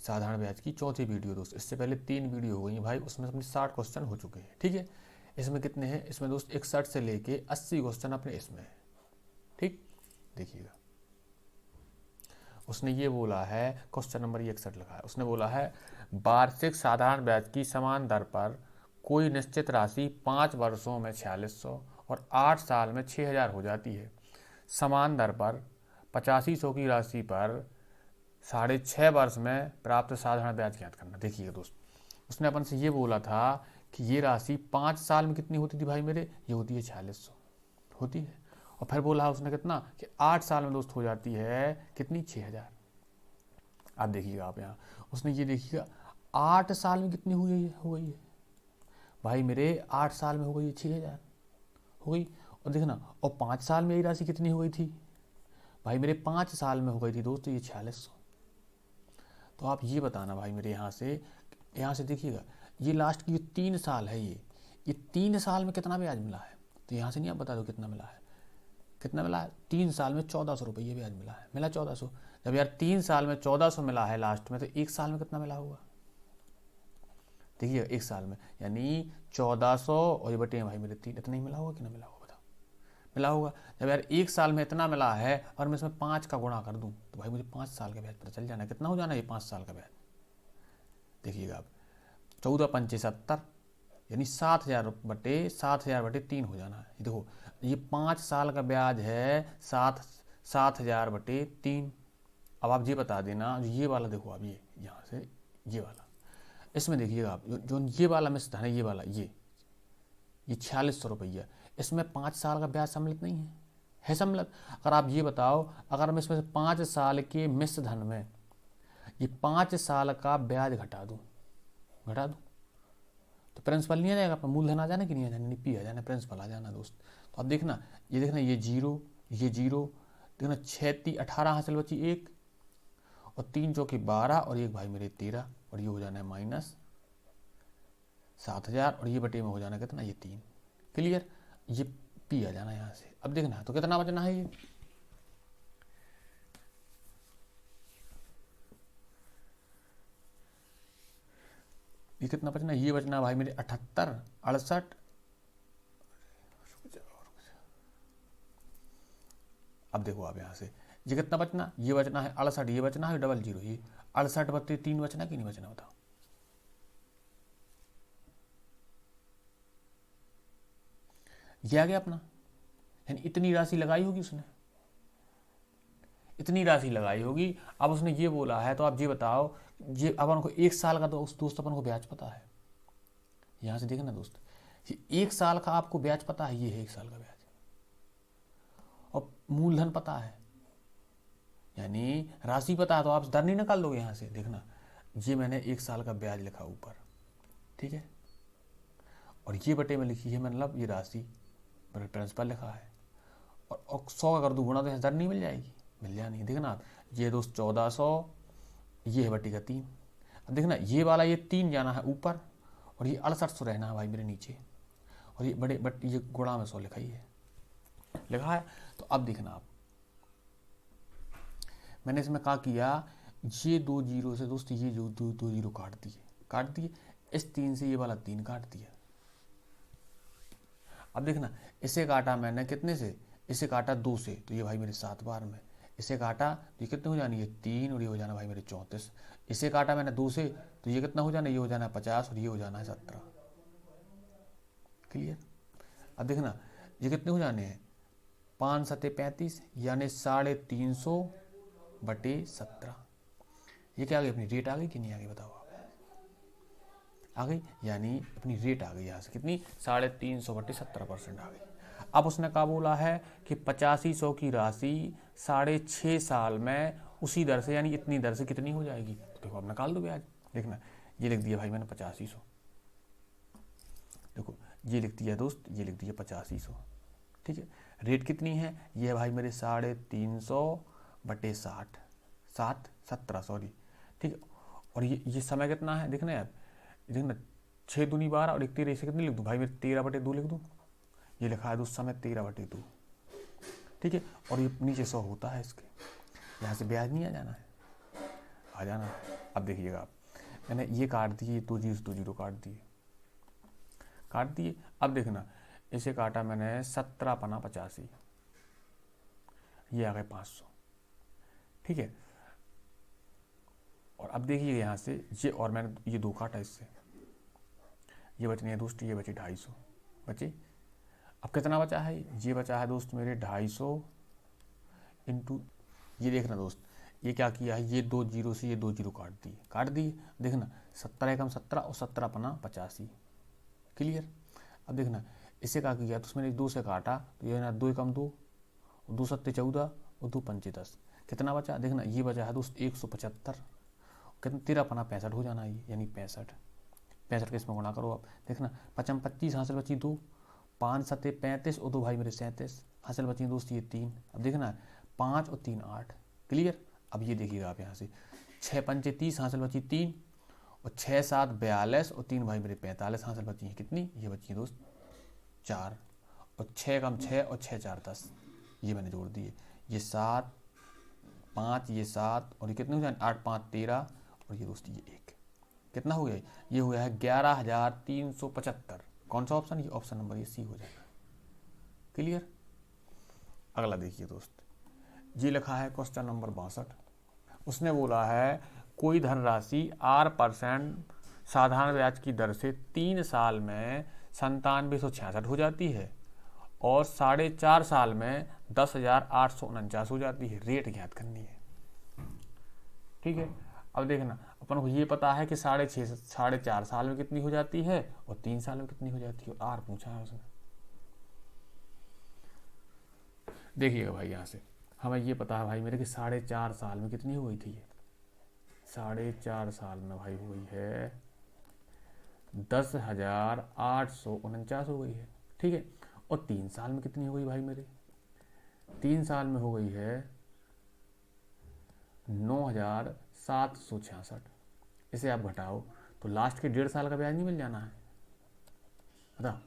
साधारण ब्याज की चौथी वीडियो दोस्त। इससे पहले 3 वीडियो हो गई भाई, उसमें अपने 60 क्वेश्चन हो चुके हैं। ठीक है, इसमें कितने हैं, इसमें दोस्त 61 से लेके 80 क्वेश्चन अपने इसमें है। ठीक, देखिएगा उसने ये बोला है, क्वेश्चन नंबर 61 लिखा है, उसने बोला है वार्षिक साधारण ब्याज की समान दर पर कोई निश्चित राशि 5 वर्षों में 4600 और 8 साल में 6000 हो जाती है। समान दर पर 8500 की राशि पर 6.5 वर्ष में प्राप्त साधारण ब्याज ज्ञात करना। देखिएगा दोस्त, उसने अपन से ये बोला था कि ये राशि 5 साल में कितनी होती थी भाई मेरे, ये होती है 4600 होती है। और फिर बोला उसने कितना कि 8 साल में दोस्त हो जाती है कितनी, 6000। अब देखिएगा आप यहाँ, उसने ये देखिएगा 8 साल में कितनी हो गई है भाई मेरे, 8 साल में हो गई है 6000 हो गई। और देखना, और 5 साल में यही राशि कितनी हो गई थी भाई मेरे, 5 साल में हो गई थी दोस्त ये 4600। तो आप ये बताना भाई मेरे, यहाँ से देखिएगा ये लास्ट की 3 साल है, ये 3 साल में कितना ब्याज मिला है। तो यहाँ से नहीं आप बता दो कितना मिला है, कितना मिला है, 3 साल में 1400 रुपये ब्याज मिला है, मिला 1400। जब यार 3 साल में 1400 मिला है लास्ट में, तो 1 साल में कितना मिला होगा, देखिए 1 साल में यानी 1400 और ये बटे भाई मेरे 3, इतना ही मिला होगा कि ना मिला होगा, बताओ मिला होगा। जब यार 1 साल में इतना मिला है और मैं इसमें 5 का गुणा कर दूं तो भाई मुझे 5 साल का ब्याज पता चल जाना, कितना हो जाना ये 5 साल का ब्याज। देखिएगा आप 14 पंचे 70 यानी 7000 बटे 3 हो जाना है। ये देखो ये 5 साल का ब्याज है 7000 बटे 3। अब आप ये बता देना, ये वाला देखो आप, ये यहाँ से ये वाला, इसमें देखिएगा आप जो ये वाला मिश्र धन है, ये वाला ये 4600 रुपया, इसमें 5 साल का ब्याज सम्मिलित नहीं है सम्मिलित। अगर आप ये बताओ, अगर मैं इसमें से 5 साल के मिश्र धन में ये 5 साल का ब्याज घटा दूं तो प्रिंसिपल नहीं आ जाएगा, अपना मूलधन आ जाना कि नहीं आ जाना, पी आ जाना, प्रिंसिपल आ जाना दोस्त। तो अब देखना ये जीरो, देखना 6 18 हासिल बची 1 और 3 चौकी 12 और 1 भाई मेरे 13 और ये हो जाना है माइनस 7000 और ये बटे में हो जाना कितना, ये 3। क्लियर, ये पी आ जाना यहाँ से। अब देखना तो कितना बचना है, ये कितना बचना, ये बचना भाई मेरे 78 68। अब देखो आप यहाँ से ये कितना बचना, ये बचना है 68, ये बचना है 00, ये 68 बटे 3 बचना कि नहीं बचना, बताओ। ये आ गया अपना, यानी इतनी राशि लगाई होगी उसने, इतनी राशि लगाई होगी। अब उसने ये बोला है तो आप ये बताओ, ये अपन को 1 साल का दोस्त अपन को ब्याज पता है, यहाँ से देखना दोस्त, ये 1 साल का आपको ब्याज पता है, ये है 1 साल का ब्याज, और मूलधन पता है यानी राशि पता है, तो आप दर नहीं निकाल दोगे यहाँ से। देखना ये मैंने 1 साल का ब्याज लिखा ऊपर, ठीक है, और ये बटे में लिखी है मतलब ये राशि प्रिंसिपल लिखा है, और 100 का कर दूँ गुणा तो दर नहीं मिल जाएगी, मिल जानी। देखना आप ये दोस्त 1400, ये है बटी का 3। अब देखना ये वाला ये 3 जाना है ऊपर और ये 6800 रहना है भाई मेरे नीचे, और ये बट ये गुणा में 100 लिखा ही है, लिखा है। तो अब देखना आप, मैंने इसमें क्या किया, ये 2 जीरो से दोस्त ये जो 2 जीरो काट दिए, इस 3 से ये वाला 3 काट दिया। अब देखना इसे काटा मैंने कितने से, इसे काटा 2 से, तो ये भाई मेरे 7 बार में, इसे काटा तो ये कितने हो जानी, ये 3 और ये हो जाना भाई मेरे 34। इसे काटा मैंने 2 से, तो ये कितना हो जाना, ये हो जाना 50 और ये हो जाना है 17। क्लियर। अब देखना ये कितने हो जाने हैं, 5 सत्ते 35 यानी 350 बटे 17। ये क्या आ गई, अपनी रेट आ गई कि नहीं आ गई, बताओ आप, आ गई, यानी अपनी रेट आ गई यहाँ से कितनी, 350 बटे 17% आ गई। अब उसने क्या बोला है कि 8500 की राशि 6.5 साल में उसी दर से यानी इतनी दर से कितनी हो जाएगी। तो देखो अब निकाल दो ब्याज। देखना ये लिख दिया भाई मैंने 8500, देखो ये लिख दिया दोस्त, ये लिख दिया 8500, ठीक है। रेट कितनी है, ये है भाई मेरे 350 बटे 17 सॉरी, ठीक है। और ये समय कितना है, देखना यार, देखना 6 दूनी 12 और 1 13, इसे कितनी लिख दूँ भाई मेरे 13 बटे 2 लिख दूँ, ये लिखा है दोस्त समय 13 बटे 2, ठीक है। और ये नीचे 100 होता है इसके, यहाँ से ब्याज नहीं आ जाना है, आ आ जाना। अब देखिएगा आप, मैंने ये काट दिए, 2 काट दिए। अब देखना, इसे काटा मैंने 17 पना 85, ये आ गए 500, ठीक है। और अब देखिए यहाँ से ये, और मैंने ये 2 काटा इससे, ये बचने हैं दोस्त, ये बचे 250 बचे। अब कितना बचा है, ये बचा है दोस्त मेरे 250 इंटू, ये देखना दोस्त, ये क्या किया है, ये 2 जीरो से ये 2 जीरो काट दिए। देखना 17 एकम 17 और 17 पना 85, क्लियर। अब देखना इसे क्या किया, तो उसमें 2 से काटा, तो ये ना 2 एकम 2, 2 सत्ते 14 और 2 पंचे 10, कितना बचा, देखना ये बचा है दोस्त 175, कितना 13 पना 65 हो जाना, ये यानी 65 के इसमें गुणा करो आप। देखना 5 25 हासिल बची 2, 5 सत्ते 35 और 2 भाई मेरे 37 हासिल बची दोस्त ये 3। अब देखना 5 और 3 8, क्लियर। अब ये देखिएगा आप यहाँ से 6 पंचे 30 हासिल बची 3 और 6 7 42 और 3 भाई मेरे 45 हासिल बची है कितनी, ये बची है दोस्त 4, और 6 कम 6 और 6 4 10, ये मैंने जोड़ दिए, ये 7 5 ये 7 और ये कितने हो जाए 8 5 13 और ये दोस्त ये 1, कितना हो गया, ये हो गया है 11,375। कौन सा ऑप्शन, ये ऑप्शन नंबर ये सी हो जाएगा, क्लियर। अगला देखिए दोस्त, ये लिखा है क्वेश्चन नंबर 62, उसने बोला है कोई धनराशि R% साधारण ब्याज की दर से 3 साल में 9766 हो जाती है और 4.5 साल में 10,849 हो जाती है, रेट ज्ञात करनी है, ठीक है। अब देखना अपन को ये पता है कि 4.5 साल में कितनी हो जाती है और 3 साल में कितनी हो जाती है, आर पूछा है उसने। देखिएगा भाई यहाँ से हमें ये पता है भाई मेरे कि 4.5 साल में कितनी हो गई थी, ये 4.5 साल में भाई हो गई है 10,849 हो गई है, ठीक है। और 3 साल में कितनी हो गई भाई मेरे, 3 साल में हो गई है 9,766। इसे आप घटाओ तो लास्ट के 1.5 साल का ब्याज नहीं मिल जाना है, बता।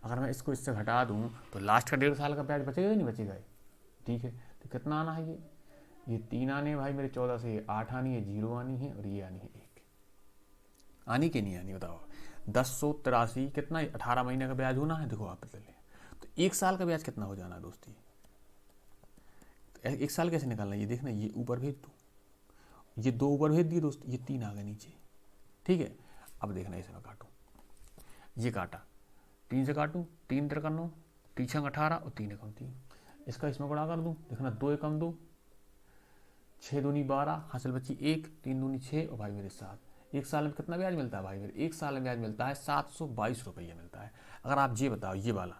अगर मैं इसको इससे घटा दूं तो लास्ट का 1.5 साल का ब्याज बचेगा या नहीं बचेगा, ठीक है। तो कितना आना है, ये 3 आने हैं भाई मेरे 14 से, ये 8 आनी है, 0 आनी है और ये आनी है 1, आनी कि नहीं आनी बताओ। 10,183 कितना, 18 महीने का ब्याज होना है, देखो आप चले तो 1 साल का ब्याज कितना हो जाना है दोस्ती, 1 साल कैसे निकालना, ये देखना, ये ऊपर भेज दो, ये 2 ऊपर भेज दिए दोस्त, ये 3 आ गए नीचे, ठीक है। अब देखना इसे मैं काटूँ, ये काटा 3 से काटूँ, 3 3 9 3 6 18 और 3 एकम 3, इसका इसमें गुणा कर दूँ, देखना 2 एकम 2 6 दूनी 12 हासिल बची 1, 3 दूनी 6 और भाई मेरे 7। 1 साल में कितना ब्याज मिलता है भाई मेरे, 1 साल में ब्याज मिलता है 722 रुपया मिलता है। अगर आप ये बताओ, ये वाला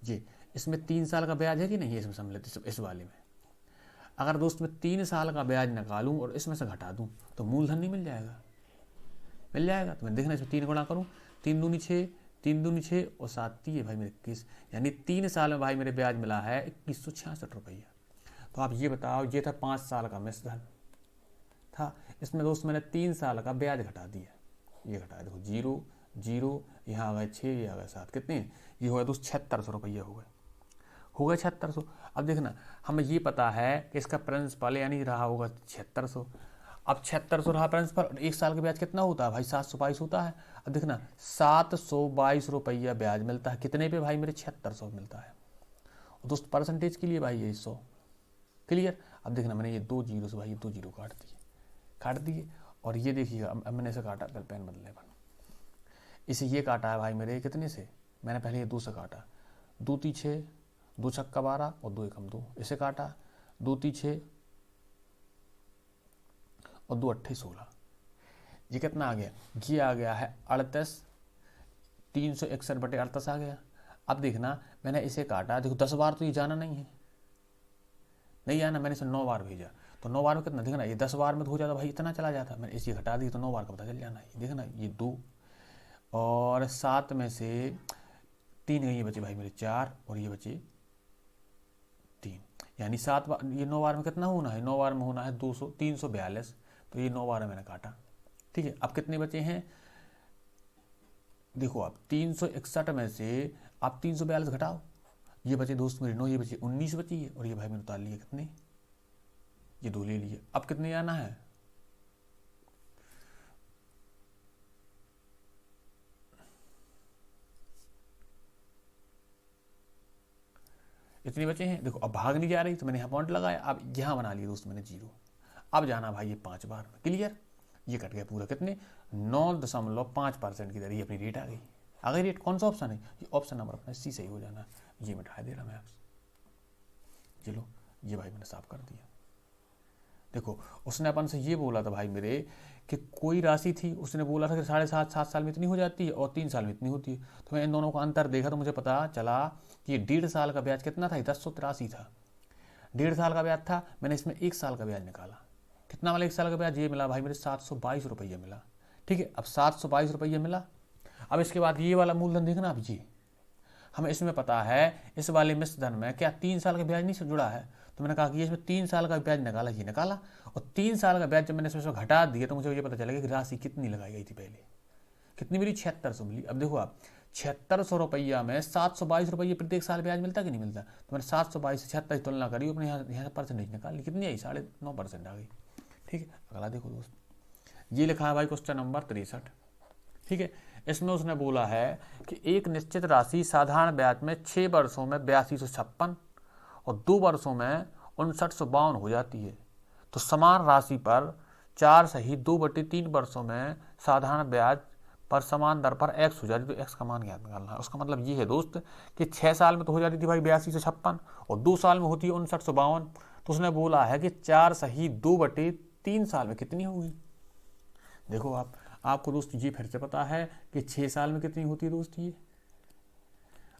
ये इसमें 3 साल का ब्याज है कि नहीं है, इसमें समझ इस वाले में, अगर दोस्त मैं 3 साल का ब्याज निकालूं और इसमें से घटा दूं तो मूलधन नहीं मिल जाएगा, मिल जाएगा। तो मैं देखना इसमें 3 गुणा करूं, 3 दूनी 6 3 दूनी 6 और 7 3 भाई मेरे 21, यानी 3 साल में भाई मेरे ब्याज मिला है 2166 रुपया। तो आप ये बताओ, ये था 5 साल का मिश्रधन था, इसमें दोस्त मैंने 3 साल का ब्याज घटा दिया, ये घटाया देखो 0 0, यहाँ आ गए 6, ये आ गए 7, कितने, ये हो गया दोस्त 7600 रुपया हो गए 7600। अब देखना हमें ये पता है कि इसका प्रिंसिपल यानी रहा होगा 7600, अब 7600 रहा प्रिंसिपल, 1 साल का ब्याज कितना होता है भाई 722 होता है। अब देखना 722 रुपया ब्याज मिलता है कितने पे भाई मेरे 7600 मिलता है, और दोस्त परसेंटेज के लिए भाई ये 100, क्लियर। अब देखना मैंने ये 2 जीरो से भाई ये 2 जीरो काट दिए और ये देखिएगा अब मैंने इसे काटा, पहले पेन बदले बन, इसे ये काटा है भाई मेरे कितने से, मैंने पहले ये 2 से काटा, 2 3 6 2 छक्का 12 और 2 एकम 2, इसे काटा 2 3 6 और 2 8 16, ये कितना आ गया, ये आ गया है 38 361 बटे 38 आ गया। अब देखना मैंने इसे काटा, देखो 10 बार तो ये जाना नहीं आना, मैंने इसे 9 बार भेजा, तो 9 बार में कितना, देखना ये 10 बार में तो हो जाता भाई इतना चला जाता, मैंने इसे घटा दी तो 9 बार का पता चल जाना है। देखना ये 2 और 7 में से 3 ये बचे भाई मेरे 4 और ये बचे 3, यानी 7 बार, ये 9 बार में कितना होना है, 9 बार में होना है 342, तो ये 9 बार में मैंने काटा, ठीक है। अब कितने बचे हैं, देखो आप 361 में से आप 342 घटाओ, ये बचे दोस्त मेरे 9, ये बचे 19 बची है और ये भाई मैंने उतार लिए कितने, ये 2 ले लिए। अब कितने आना है इतने बचे हैं। देखो अब भाग नहीं जा रही तो मैंने यहाँ पॉइंट लगाया, अब यहाँ बना लिया दोस्त मैंने 0। अब जाना भाई ये 5 बार में, क्लियर। ये कट गया पूरा, कितने 9.5% की दर, ये अपनी रेट आ गई। आ गई रेट, कौन सा ऑप्शन है ये, ऑप्शन नंबर अपना सी सही हो जाना। ये मिटा दे रहा मैं आपसे, चलो ये भाई मैंने साफ कर दिया। देखो उसने अपन से ये बोला था भाई मेरे कि कोई राशि थी, उसने बोला था कि 7.5 साल में इतनी हो जाती है और 3 साल में इतनी होती है। तो मैं इन दोनों का अंतर देखा तो मुझे पता चला कि ये 1.5 साल का ब्याज कितना था, 1083 था। 1.5 साल का ब्याज था, मैंने इसमें 1 साल का ब्याज निकाला, कितना वाला 1 साल का ब्याज, ये मिला भाई मेरे 722 रुपये मिला। ठीक है, अब 722 रुपये मिला। अब इसके बाद ये वाला मूलधन देखना, अब जी हमें इसमें पता है इस वाले मिश्र धन में क्या 3 साल का ब्याज नहीं से जुड़ा है, तो मैंने कहा कि इसमें 3 साल का ब्याज निकाला, ये निकाला। और 3 साल का ब्याज जब मैंने इसमें घटा दिया तो मुझे ये पता चलेगा कि राशि कितनी लगाई गई थी पहले, कितनी मिली, 7600 मिली। अब देखो आप 7600 रुपया में 722 रुपये प्रत्येक साल ब्याज मिलता कि नहीं मिलता, तो मैंने 722 से 76 की तुलना करी, अपने यहाँ परसेंटेज निकाली, कितनी आई, 9.5% आ गई। ठीक है, अगला देखो दोस्त, ये लिखा है भाई क्वेश्चन नंबर 63। ठीक है, इसमें उसने बोला है कि एक निश्चित राशि साधारण ब्याज में 6 वर्षों में 8256 और 2 वर्षों में 5952 हो जाती है, तो समान राशि पर 4 सही 2/3 वर्षों में साधारण ब्याज पर समान दर पर x हो जाती है, तो x का मान ज्ञात निकालना है। उसका मतलब ये है दोस्त कि 6 साल में तो हो जाती थी भाई 8256 और 2 साल में होती है 5952, तो उसने बोला है कि 4 सही 2/3 साल में कितनी होगी। देखो आपको दोस्त ये फिर से पता है कि 6 साल में कितनी होती है दोस्त, ये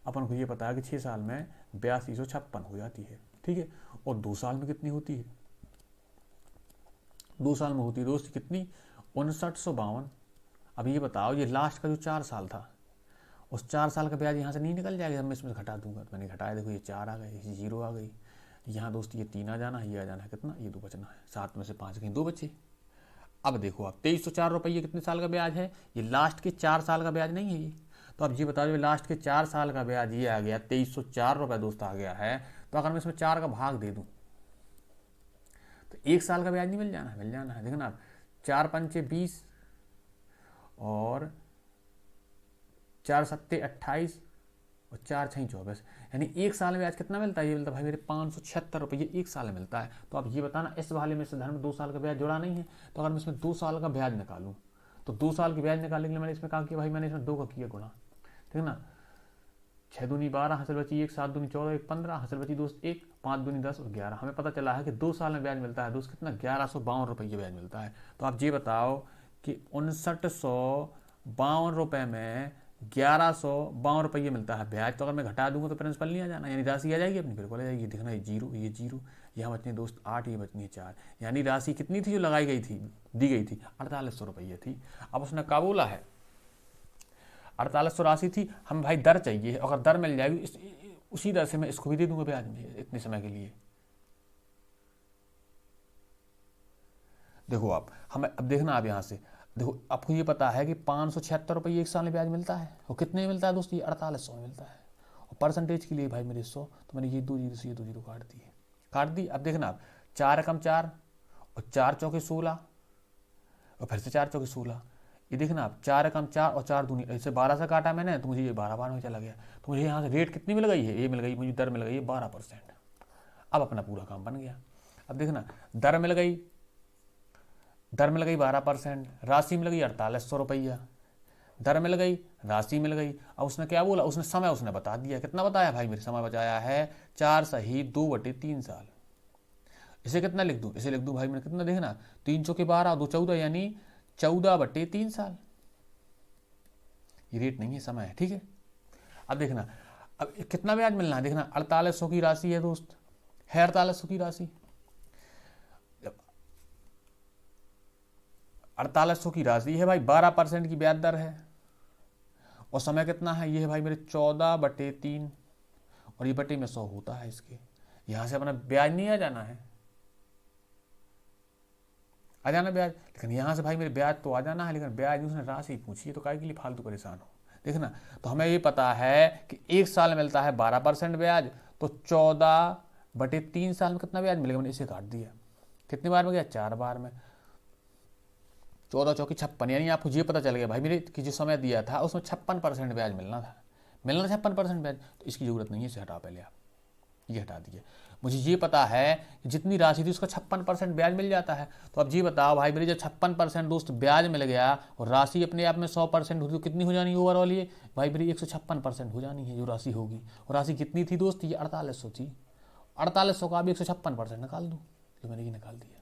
अपन को ये पता है कि 6 साल में 8256 हो जाती है। ठीक है, और 2 साल में कितनी होती है, 2 साल में होती है दोस्त कितनी, 5952। अब ये बताओ ये लास्ट का जो 4 साल था, उस 4 साल का ब्याज यहाँ से नहीं निकल जाएगा, मैं इसमें से घटा दूंगा, तो मैंने घटाया, देखो ये 4 आ गए, ये 0 आ गई, यहाँ दोस्त ये 3 आ जाना है, ये आ जाना है कितना, ये 2 बचना है, 7 में से 5 गए, 2 बचे। अब देखो आप 2304 रुपये कितने साल का ब्याज है, ये लास्ट के 4 साल का ब्याज नहीं है ये, तो अब ये बताओ ये लास्ट के 4 साल का ब्याज ये आ गया 2304 रुपये दोस्त आ गया है, तो अगर मैं इसमें 4 का भाग दे दूं तो 1 साल का ब्याज नहीं मिल जाना है, मिल जाना है। देखना आप 4 पंचे 20 और 4 सत्ते 28 और 4 छः 24, यानी 1 साल में ब्याज कितना मिलता है, ये मिलता है भाई मेरे 576 रुपये 1 साल में मिलता है। तो अब ये बताना इस वाले में से धन में 2 साल का ब्याज जुड़ा नहीं है, तो अगर मैं इसमें 2 साल का ब्याज निकालूं तो 2 साल के ब्याज निकालने के लिए मैंने इसमें कहा कि भाई मैंने इसमें 2 का किया गुणा, ठीक है ना, 6 दूनी 12, हासिल बची 1, 7 दूनी 14, 1 15, हासिल बची दोस्त 1, 5 दूनी 10 और 11। हमें पता चला है कि 2 साल में ब्याज मिलता है दोस्त कितना, 1152 रुपये ब्याज मिलता है। तो आप ये बताओ कि 5952 रुपये में 1152 रुपये मिलता है ब्याज, तो अगर मैं घटा दूंगा तो प्रिंसिपल नहीं आ जाना, यानी राशि आ जाएगी अपनी, बिल्कुल आ जाएगी। देखना ये 0, यहाँ बचनी है दोस्त 8, ये बचनी है 4, यानी राशि कितनी थी जो लगाई गई थी, दी गई थी, 4800 रुपये थी। अब उसने क्या बोला है, 4800 राशि थी, हम भाई दर चाहिए, अगर दर मिल जाएगी उसी दर से मैं इसको भी दे दूंगा ब्याज में इतने समय के लिए। देखो आप हमें अब देखना, आप यहाँ से देखो आपको ये पता है कि 576 रुपये 1 साल में ब्याज मिलता है, और कितने मिलता है दोस्त, ये 4800 मिलता है। और परसेंटेज के लिए भाई मेरे 100, तो मैंने ये 2 जीरो से ये 2 जीरो काट दी। अब देखना आप 4 एकम 4 और 4 चौके 16 और फिर से 4 चौके 16, ये देखना आप 4 एकम 4 और 4 दूनी, ऐसे 12 से काटा मैंने तो मुझे ये 12 में चला गया, तो मुझे यहाँ से रेट कितनी मिल गई है, ये मिल गई मुझे दर मिल गई है 12%। अब अपना पूरा काम बन गया। अब देखना दर मिल गई 12%, राशि मिल गई 4800 रुपया, दर मिल गई, राशि मिल गई। अब उसने क्या बोला, उसने समय उसने बता दिया, कितना बताया भाई मेरे, समय बचाया है 4 सही 2/3 साल। इसे कितना लिख दूं, इसे लिख दूं भाई मैंने कितना, देखना 3 चौके 12 2 14, यानी 14/3 साल। ये रेट नहीं है, समय है, ठीक है। अब देखना अब कितना ब्याज मिलना है, देखना 4800 की राशि है दोस्त, है 4800 की राशि, 4800 की राशि है भाई, 12% की ब्याज दर है, और समय कितना है, ये है भाई मेरे 14/3, और ये बटे में 100 होता है इसके, यहां से अपना ब्याज नहीं आ जाना है, आ जाना ब्याज, लेकिन यहाँ से भाई मेरे ब्याज तो आ जाना है, लेकिन ब्याज उसने राशि पूछी है, तो काय के लिए फालतू परेशान हो। देखना तो हमें ये पता है कि 1 साल मिलता है 12% ब्याज, तो 14/3 साल में कितना ब्याज मिलेगा, मैंने इसे काट दिया, कितनी बार में गया, 4 बार में, 14 चौकी 56, यानी आपको ये पता चल गया भाई मेरे कि जो समय दिया था उसमें 56% ब्याज मिलना था, 56% ब्याज, तो इसकी जरूरत नहीं है, इसे हटाओ पहले आप, ये हटा दिए। मुझे ये पता है कि जितनी राशि थी उसका 56% ब्याज मिल जाता है। तो अब ये बताओ भाई मेरे, जब 56% दोस्त ब्याज मिल गया और राशि अपने आप में 100% हुई तो कितनी हो जानी है ओवरऑल? ये भाई मेरी 156% हो जानी है जो राशि होगी। और राशि कितनी थी दोस्त? ये 4800 थी। 4800 का अब 156% निकाल दूँ, जो मैंने ये निकाल दिया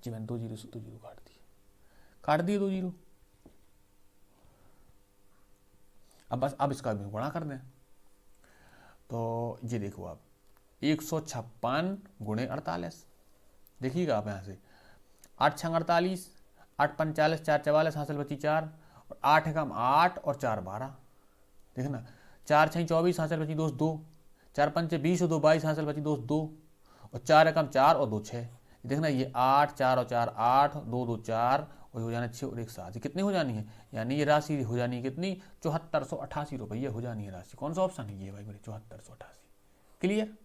जी। मैंने 2 जीरो से 2 जीरो काट दिए 2 जीरो। अब बस अब इसका भी गुणा कर दें। तो ये देखो आप 156 गुणे 48, देखिएगा आप यहाँ से 8 छंग 48, 8 45, 4 44, हासिल बची 4, और 8 एकम 8 और 4 12, देखना 4 छः 24, हासिल बची 2 2, 4 पंचे 20 और 2 22, हासिल बची 2 2, और 4 एकम 4 और 2 6, देखना ये 8 4 और 4 8, 2 2 4, और हो जाना 6 और 1 7, कितनी हो जानी है? यानी ये राशि हो जानी है कितनी? 7488 रुपये हो जानी है राशि। कौन सा ऑप्शन है ये भाई मेरे? 7488। क्लियर?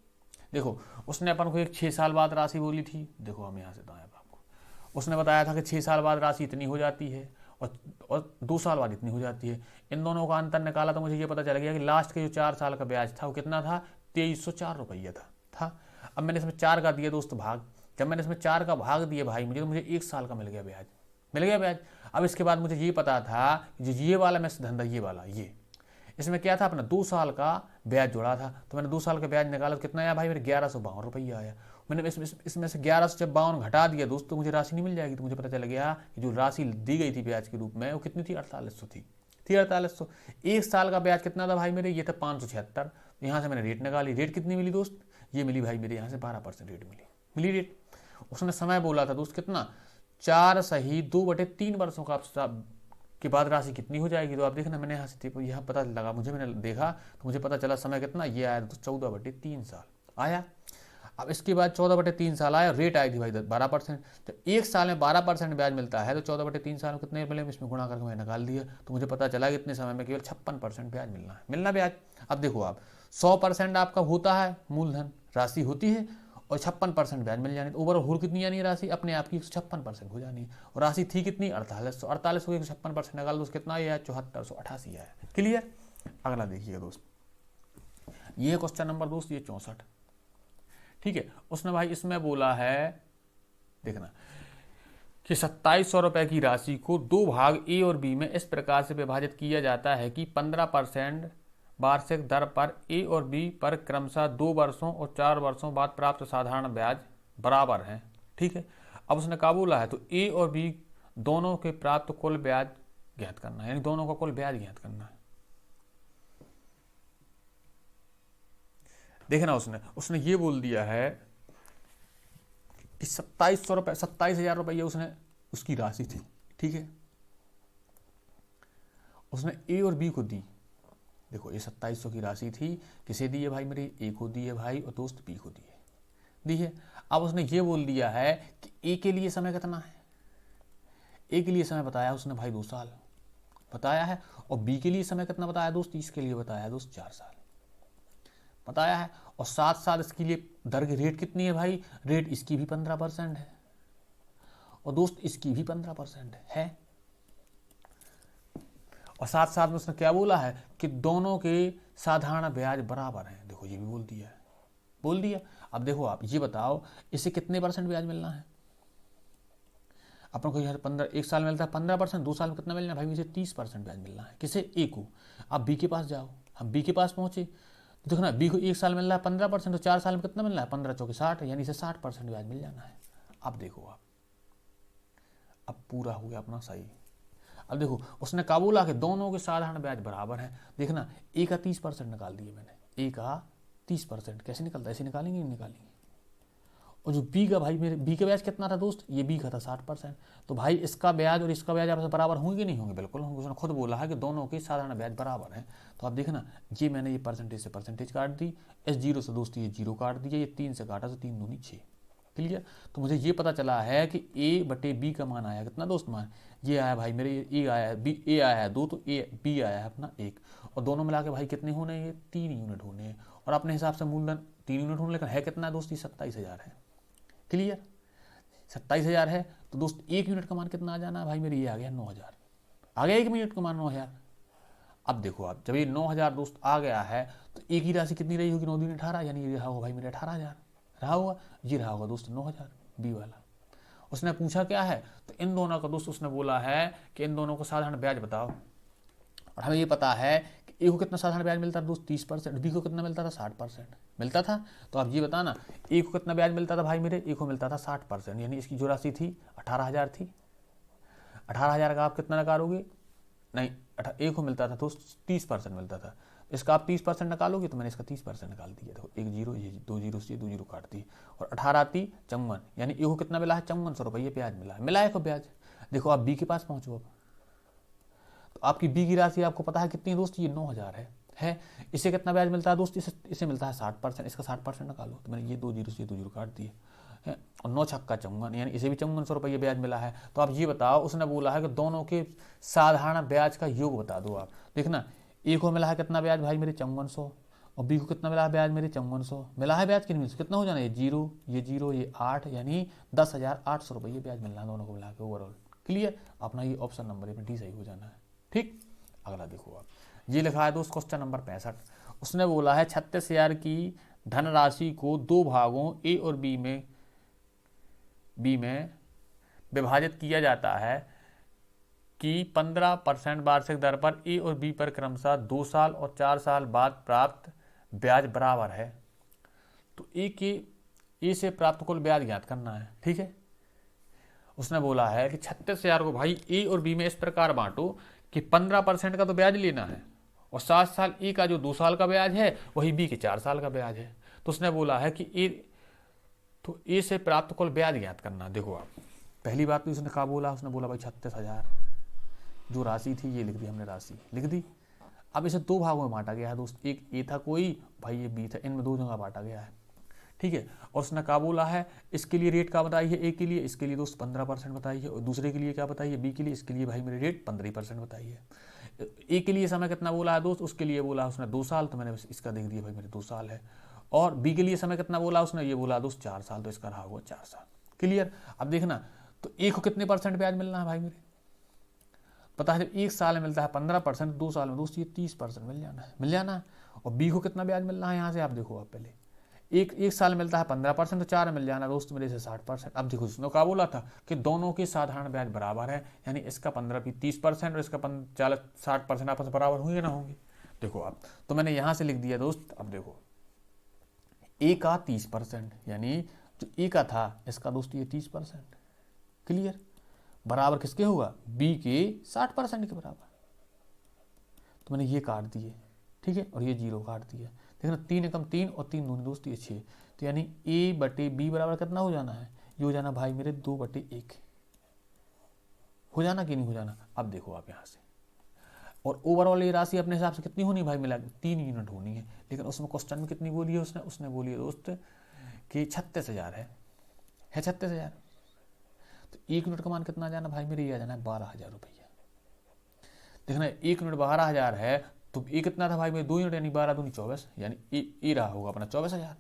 देखो उसने अपन को एक 6 साल बाद राशि बोली थी, देखो हम यहाँ से बताएं आपको। उसने बताया था कि 6 साल बाद राशि इतनी हो जाती है और 2 साल बाद इतनी हो जाती है। इन दोनों का अंतर निकाला तो मुझे ये पता चल गया कि लास्ट के जो 4 साल का ब्याज था वो कितना था? 2304 रुपये था। अब मैंने इसमें 4 का दिया दोस्त भाग। जब मैंने इसमें 4 का भाग दिया भाई मुझे, तो मुझे 1 साल का मिल गया ब्याज। अब इसके बाद मुझे ये पता था जो ये वाला मैं धंधा, ये वाला ये इसमें क्या था? अपना 2 साल का ब्याज जोड़ा था। तो मैंने 2 साल का ब्याज निकाला तो कितना आया भाई मेरे? 1152 रुपये आया। मैंने इसमें से 1152 घटा दिया दोस्त, तो मुझे राशि नहीं मिल जाएगी। तो मुझे पता चल गया कि जो राशि दी गई थी ब्याज के रूप में वो कितनी थी? 4800 थी 4800। 1 साल का ब्याज कितना था भाई मेरे? ये था 576। यहाँ से मैंने रेट निकाली। रेट कितनी मिली दोस्त? ये मिली भाई मेरे यहाँ से 12% रेट मिली रेट। उसने समय बोला था दोस्त कितना? 4 सही 2/3 वर्षों का के बाद राशि कितनी हो जाएगी। तो आप देखना, मैंने यहाँ से यहाँ पता लगा, मैंने देखा तो मुझे पता चला समय कितना ये आया, तो 14/3 साल आया। अब इसके बाद 14/3 साल आया, रेट आई थी भाई 12%। तो 1 साल में 12% ब्याज मिलता है, तो 14/3 साल में कितने मिले? इसमें गुणा करके मैंने निकाल दिया। तो मुझे पता चला कि इतने समय में केवल 56% ब्याज मिलना ब्याज। अब देखो आप 100% आपका होता है मूलधन राशि होती है, और 56% ब्याज मिल जानी। तो ओवरऑल हो कितनी जानी है राशि? अपने आप की 56% हो जानी है। और राशि थी कितनी? 4800। 4800 के 56% निकाल दो, कितना आया? 7488 आया। क्लियर? अगला देखिएगा दोस्त, ये क्वेश्चन नंबर दोस्त ये 64, ठीक है। उसने भाई इसमें बोला है, देखना कि 2700 रुपये की राशि को 2 भाग ए और बी में इस प्रकार से विभाजित किया जाता है कि 15% वार्षिक दर पर ए और बी पर क्रमशः 2 वर्षों और 4 वर्षों बाद प्राप्त साधारण ब्याज बराबर हैं, ठीक है। अब उसने क्या बोला है? तो ए और बी दोनों के प्राप्त कुल ब्याज ज्ञात करना है, यानी दोनों का कुल ब्याज ज्ञात करना है। देखना उसने ये बोल दिया है कि 2700 रुपये 27,000 रुपये उसने उसकी राशि थी, ठीक है। उसने ए और बी को दी। देखो ये 2700 की राशि थी, किसे दी है भाई मेरी? ए को दी है भाई, और दोस्त बी को दी है। अब उसने ये बोल दिया है कि ए के लिए समय कितना है? ए के लिए समय बताया उसने भाई 2 साल बताया है, और बी के लिए समय कितना बताया दोस्त? इसके लिए बताया दोस्त 4 साल बताया है, और 7 साल इसके लिए दर की रेट कितनी है भाई? रेट इसकी भी 15% है, और दोस्त इसकी भी 15% है। और साथ साथ में उसने क्या बोला है कि दोनों के साधारण ब्याज बराबर हैं। देखो ये भी बोल दिया। अब देखो आप ये बताओ, इसे कितने % ब्याज मिलना है? अपन को यहाँ 1 साल मिलता है 15%, 2 साल में कितना मिलना है भाई? इसे 30% ब्याज मिलना है। किसे? ए को। अब बी के पास जाओ, हम बी के पास पहुंचे तो देखो ना, बी को 1 साल मिल रहा है 15%, तो 4 साल में कितना मिलना है? 15 चौके 60, यानी इसे 60% ब्याज मिल जाना है। अब देखो आप, अब पूरा हो गया अपना सही। अब देखो उसने क्या बोला कि दोनों के साधारण ब्याज बराबर हैं। देखना ए का 30% निकाल दिया मैंने। ए का 30% कैसे निकलता है? ऐसे निकालेंगे, नहीं निकालेंगे। और जो बी का भाई मेरे बी का ब्याज कितना था दोस्त? ये बी का था 60%। तो भाई इसका ब्याज और इसका ब्याज आपस में बराबर होंगे कि नहीं होंगे? बिल्कुल होंगे। उसने खुद बोला है कि दोनों के साधारण ब्याज बराबर हैं। तो आप देखना, ये मैंने ये परसेंटेज से परसेंटेज काट दी, इस 0 से दोस्त ये 0 काट दिया, ये 3 से काटा तो 3 दूनी 6। क्लियर? तो मुझे ये पता चला है कि ए बटे बी का मान आया कितना दोस्त? मान ये आया भाई मेरे, ए आया है, बी ए आया है 2, तो ए बी आया है अपना 1, और दोनों मिला के भाई कितने होने हैं? 3 यूनिट होने हैं। और अपने हिसाब से मूलधन 3 यूनिट होने, लेकिन है कितना दोस्त? 27,000 है। क्लियर? 27,000 है, तो दोस्त 1 यूनिट का मान कितना आ जाना है भाई मेरे? ये आ गया 9,000। आ गया 1 यूनिट का मान 9,000। अब देखो आप, जब ये 9,000 दोस्त आ गया है तो एक ही राशि कितनी रही होगी, 9 दूनी 18, यानी ये रहा होगा भाई मेरे 18,000 रहा होगा, ये रहा होगा दोस्त 9,000 बी वाला। उसने पूछा क्या है, तो इन दोनों का दोस्त उसने बोला है कि इन दोनों को साधारण ब्याज बताओ, और हमें ये पता है कि ए को कितना साधारण ब्याज मिलता था दोस्त 30%, बी को कितना मिलता था 60% मिलता था। तो आप ये बताना ए को कितना ब्याज मिलता था भाई मेरे, ए को मिलता था 60%, यानी इसकी जो राशि थी 18,000 थी। 18,000 का आप कितना निकालोगे, नहीं ए को मिलता था दोस्त 30% मिलता था, इसका आप 30% निकालोगे, तो मैंने इसका 30% निकाल दिया। देखो एक जीरो, ये 2 जीरो से 2 जीरो काट दी, और 18 आती 54, यानी ए को कितना मिला है 5400 रुपये ब्याज मिला है को ब्याज। देखो आप बी के पास पहुंचो, अब तो आपकी बी की राशि आपको पता है कितनी है दोस्त, ये 9,000 है। इसे कितना ब्याज मिलता है दोस्त, इसे मिलता है 60%, इसका 60% निकालो, तो मैंने ये 2 जीरो से 2 जीरो काट दिए है, और 9 छक्का 54, यानी इसे भी 5400 रुपये ब्याज मिला है। तो आप ये बताओ, उसने बोला है कि दोनों के साधारण ब्याज का योग बता दो आप। देखना ए को मिला है कितना ब्याज भाई मेरे 5400, और बी को कितना मिला है ब्याज मेरे 5400, मिला है ब्याज कि नहीं मिला, कितना हो जाना, ये जीरो ये 8, यानी 10,800 रुपये ब्याज मिलना है दोनों को मिला के ओवरऑल। क्लियर, अपना ये ऑप्शन नंबर में डी सही हो जाना है। ठीक, अगला देखो आप, ये लिखा है दोस्त क्वेश्चन नंबर 65। उसने बोला है 36,000 की धनराशि को दो भागों ए और बी में विभाजित किया जाता है कि 15% वार्षिक दर पर ए और बी पर क्रमशः 2 साल और 4 साल बाद प्राप्त ब्याज बराबर है। तो ए से प्राप्त कुल ब्याज ज्ञात करना है। ठीक है, उसने बोला है कि 36,000 को भाई ए और बी में इस प्रकार बांटो कि 15% का तो ब्याज लेना है, और 7 साल ए का जो 2 साल का ब्याज है वही बी के 4 साल का ब्याज है। तो उसने बोला है कि ए से प्राप्त कुल ब्याज ज्ञात करना। देखो आप, पहली बात तो उसने कहा बोला, उसने बोला भाई 36,000 जो राशि थी ये लिख दी हमने, राशि लिख दी। अब इसे दो भागों में बांटा गया है दोस्त, एक ए था कोई, भाई ये बी था, इनमें दो जगह बांटा गया है। ठीक है, और उसने क्या बोला है, इसके लिए रेट क्या बताई है, ए के लिए, इसके लिए दोस्त 15% बताई है, और दूसरे के लिए क्या बताई है, बी के लिए, इसके लिए भाई मेरे रेट 15% बताई है। ए के लिए समय कितना बोला है दोस्त, उसके लिए बोला उसने 2 साल, तो मैंने इसका देख दिया भाई मेरे 2 साल है। और बी के लिए समय कितना बोला उसने, ये बोला दोस्त 4 साल, तो इसका रहा होगा 4 साल। क्लियर, अब देखना तो ए को कितने % ब्याज मिलना है भाई मेरे, पता है, जब 1 साल में मिलता है 15%, 2 साल में दोस्त ये 30% मिल जाना। और बी को कितना ब्याज मिलना है, यहाँ से आप देखो, आप पहले एक साल मिलता है 15%, तो 4 मिल जाना दोस्त मेरे से 60%। अब देखो उसने क्या बोला था कि दोनों के साधारण ब्याज बराबर है, यानी इसका 15 भी 30% और इसका 60% आपस में बराबर होंगे ना होंगे। देखो आप, तो मैंने यहाँ से लिख दिया दोस्त। अब देखो ए का 30%, यानी जो ए का था इसका दोस्त ये 30%, क्लियर, बराबर किसके होगा, बी के 60% के बराबर। तो मैंने ये काट दिए, ठीक है, और ये 0 काट दिया। देखना 3 एकम 3 और 3 दूनी दोस्त ये 6, तो यानी ए बटे बी बराबर कितना हो जाना है, ये हो जाना भाई मेरे 2/1 हो जाना कि नहीं हो जाना। अब देखो आप यहाँ से, और ओवरऑल ये राशि अपने हिसाब से कितनी होनी भाई मिला 3 यूनिट होनी है, लेकिन उसमें क्वेश्चन में कितनी बोली है उसने बोली है दोस्त कि 36,000 है 36,000। तो 1 यूनिट का मान कितना आ जाना भाई मेरे, ये आ जाना है 12,000 रुपया। देखना 1 यूनिट 12,000 है, तो ए कितना था भाई मेरे 2 यूनिट, यानी 12 दूनी 24, यानी ए रहा होगा अपना 24,000।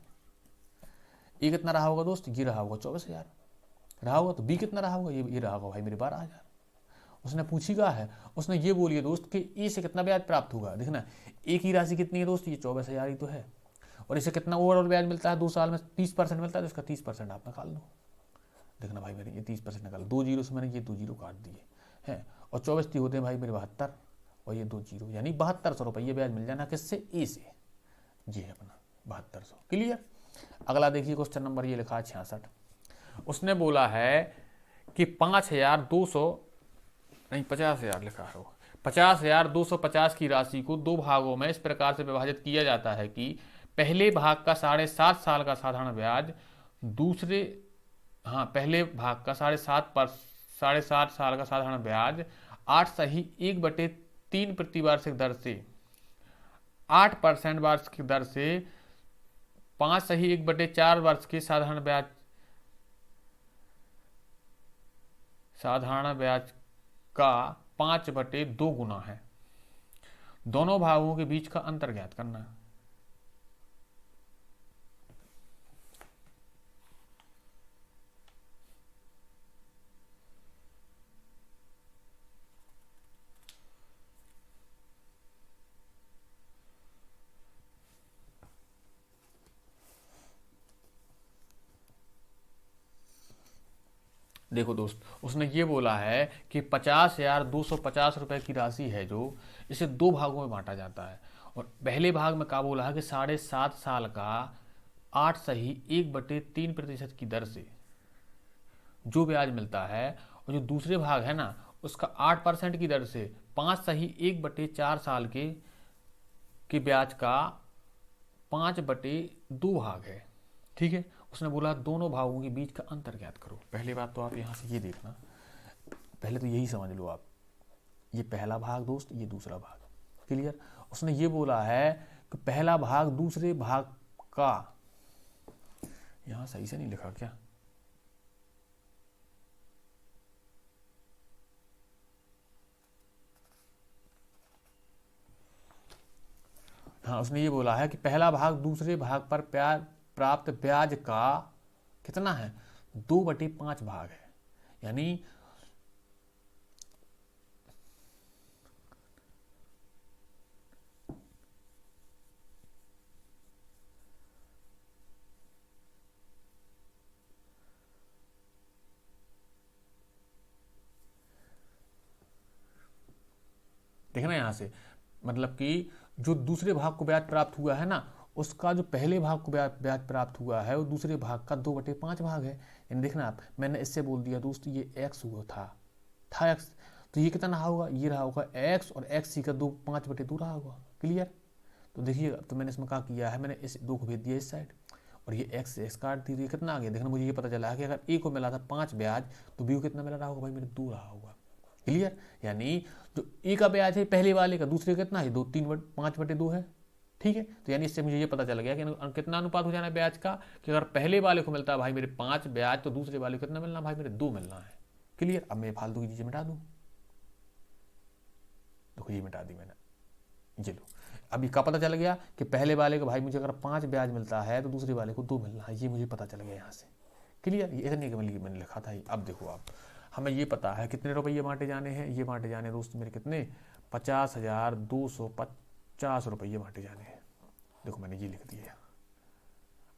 ए कितना रहा होगा दोस्त, ये रहा होगा 24,000 रहा होगा। तो बी कितना रहा होगा, ये रहा होगा भाई मेरे 12,000। उसने पूछी क्या है, उसने ये बोली है दोस्त कि ए से कितना ब्याज प्राप्त होगा। देखना ए की राशि कितनी है दोस्त, ये 24,000 ही तो है, और इसे कितना ओवरऑल ब्याज मिलता है 2 साल में 30% मिलता है, तो इसका 30% आप निकाल लो। देखना भाई मेरे ये 30% निकाल, 2 जीरो से मैंने ये 2 जीरो काट दिए हैं, और 24 होते हैं भाई मेरे 72, और ये 2 जीरो, यानी 7200 रुपये ब्याज मिल जाना किससे, ए से, ये है अपना 7200। क्लियर, अगला देखिए क्वेश्चन नंबर ये लिखा है 66। उसने बोला है कि 5,200 नहीं 50,000 लिखा है, 50,250 की राशि को दो भागों में इस प्रकार से विभाजित किया जाता है कि पहले भाग का 7.5 साल का साधारण ब्याज पहले भाग का 7.5 साल का साधारण ब्याज 8.1/3 प्रतिवार्षिक दर से 8% वार्षिक दर से 5.1/4 वर्ष के साधारण ब्याज का 5/2 गुना है। दोनों भागों के बीच का अंतर ज्ञात करना है। देखो दोस्त, उसने ये बोला है कि 50,250 रुपये की राशि है जो इसे दो भागों में बांटा जाता है। और पहले भाग में क्या बोला है कि 7.5 साल का 8 सही 1/3 प्रतिशत की दर से जो ब्याज मिलता है, और जो दूसरे भाग है ना उसका 8% की दर से 5 सही 1/4 साल के ब्याज का 5/2 भाग है। ठीक है, उसने बोला दोनों भागों के बीच का अंतर ज्ञात करो। पहली बात तो आप यहाँ से ये देखना, पहले तो यही समझ लो आप, ये पहला भाग दोस्त, ये दूसरा भाग। क्लियर। उसने ये बोला है कि पहला भाग दूसरे भाग का, यहाँ सही से नहीं लिखा क्या? हाँ, उसने ये बोला है कि पहला भाग दूसरे भाग पर प्राप्त ब्याज का कितना है, 2/5 भाग है। यानी देखना यहाँ से, मतलब कि जो दूसरे भाग को ब्याज प्राप्त हुआ है ना, उसका जो पहले भाग को ब्याज प्राप्त हुआ है वो दूसरे भाग का 2/5 भाग है। यानी देखना आप, मैंने इससे बोल दिया दोस्त ये एक्स हुआ था एक्स, तो ये कितना रहा होगा, ये रहा होगा एक्स, और एक्स सी का 5/2 रहा होगा। क्लियर। तो देखिए, तो मैंने इसमें क्या किया है, मैंने इस 2 को भेज दिया इस साइड, और ये एक्स एक्स काट दी, तो ये कितना आ गया। देखना, मुझे ये पता चला है कि अगर ए को मिला था 5 ब्याज, तो बी को कितना मिला रहा होगा भाई मेरे 2 रहा होगा। क्लियर। यानी जो ए का ब्याज है पहले वाले का, दूसरे का कितना है, 5/2 है। ठीक है, तो यानी इससे मुझे ये पता चल गया कि कितना अनुपात हो जाना है ब्याज का, कि अगर पहले वाले को मिलता है भाई मेरे 5 ब्याज, तो दूसरे वाले को कितना मिलना भाई मेरे 2 मिलना है। क्लियर। अब मैं फालतू की चीजें मिटा दूं, देखो ये मिटा दी मैंने, ये लो। अभी का पता चल गया कि पहले वाले को भाई मुझे अगर 5 ब्याज मिलता है तो दूसरे वाले को 2 मिलना है, ये मुझे पता चल गया यहाँ से। क्लियर। ये इतने के लिए मैंने लिखा था। अब देखो आप, हमें ये पता है कितने रुपये बांटे जाने हैं, ये बांटे जाने दोस्त मेरे कितने, 50,250 रुपये बांटे जाने हैं। देखो मैंने ये लिख दिया।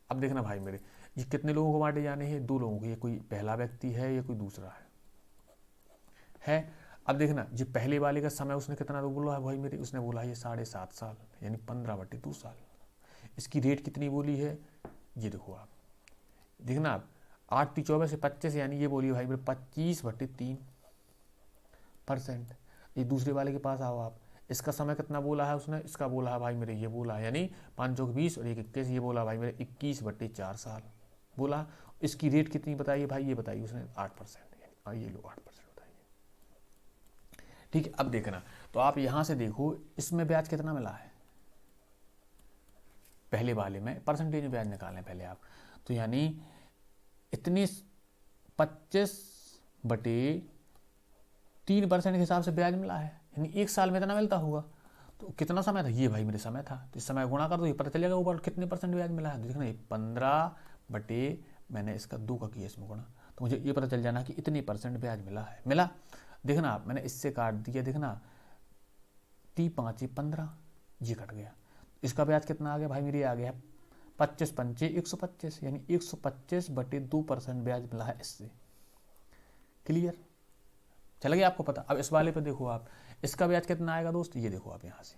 अब देखना भाई मेरे, ये कितने लोगों को बांटे जाने हैं, 2 लोगों को। ये कोई पहला व्यक्ति है, ये कोई दूसरा है। अब देखना, ये पहले वाले का समय उसने कितना बोला है भाई मेरे, उसने बोला है ये 7.5 साल, यानी 15/2 साल। इसकी रेट कितनी बोली है, ये देखो आप, देखना आप, 8 × 24 = 25, यानी ये बोली भाई मेरे 25/3%। ये दूसरे वाले के पास आओ आप, इसका समय कितना बोला है उसने, इसका बोला है भाई मेरे, ये बोला है यानी 5 × 20 और 1 × 21, ये बोला भाई मेरे 21/4 साल बोला। इसकी रेट कितनी बताइए भाई, ये बताइए उसने 8%, ये लो 8%। ठीक है। अब देखना, तो आप यहां से देखो इसमें ब्याज कितना मिला है, पहले वाले में परसेंटेज में ब्याज निकालें पहले आप, तो यानी इतनी 25/3% के हिसाब से ब्याज मिला है, यानी 1 साल में इतना मिलता होगा। तो कितना समय था, ये भाई मेरे समय था, तो इस समय गुणा कर दो, ये पता चलेगा ऊपर कितने % ब्याज मिला है। तो देखना, ये 15 मैंने इसका 2 का किया इसमें गुणा, तो मुझे ये पता चल जाना कि इतनी % ब्याज मिला। देखना आप, मैंने इससे काट दिया, देखना 3 × 5 = 15, ये कट गया। इसका ब्याज कितना आ गया भाई मेरे, आ गया 25 × 5 = 125, यानी 125/2% ब्याज मिला है इससे। क्लियर। चल गया आपको पता। अब इस वाले पे देखो आप, इसका ब्याज कितना आएगा दोस्त, ये देखो आप यहाँ से,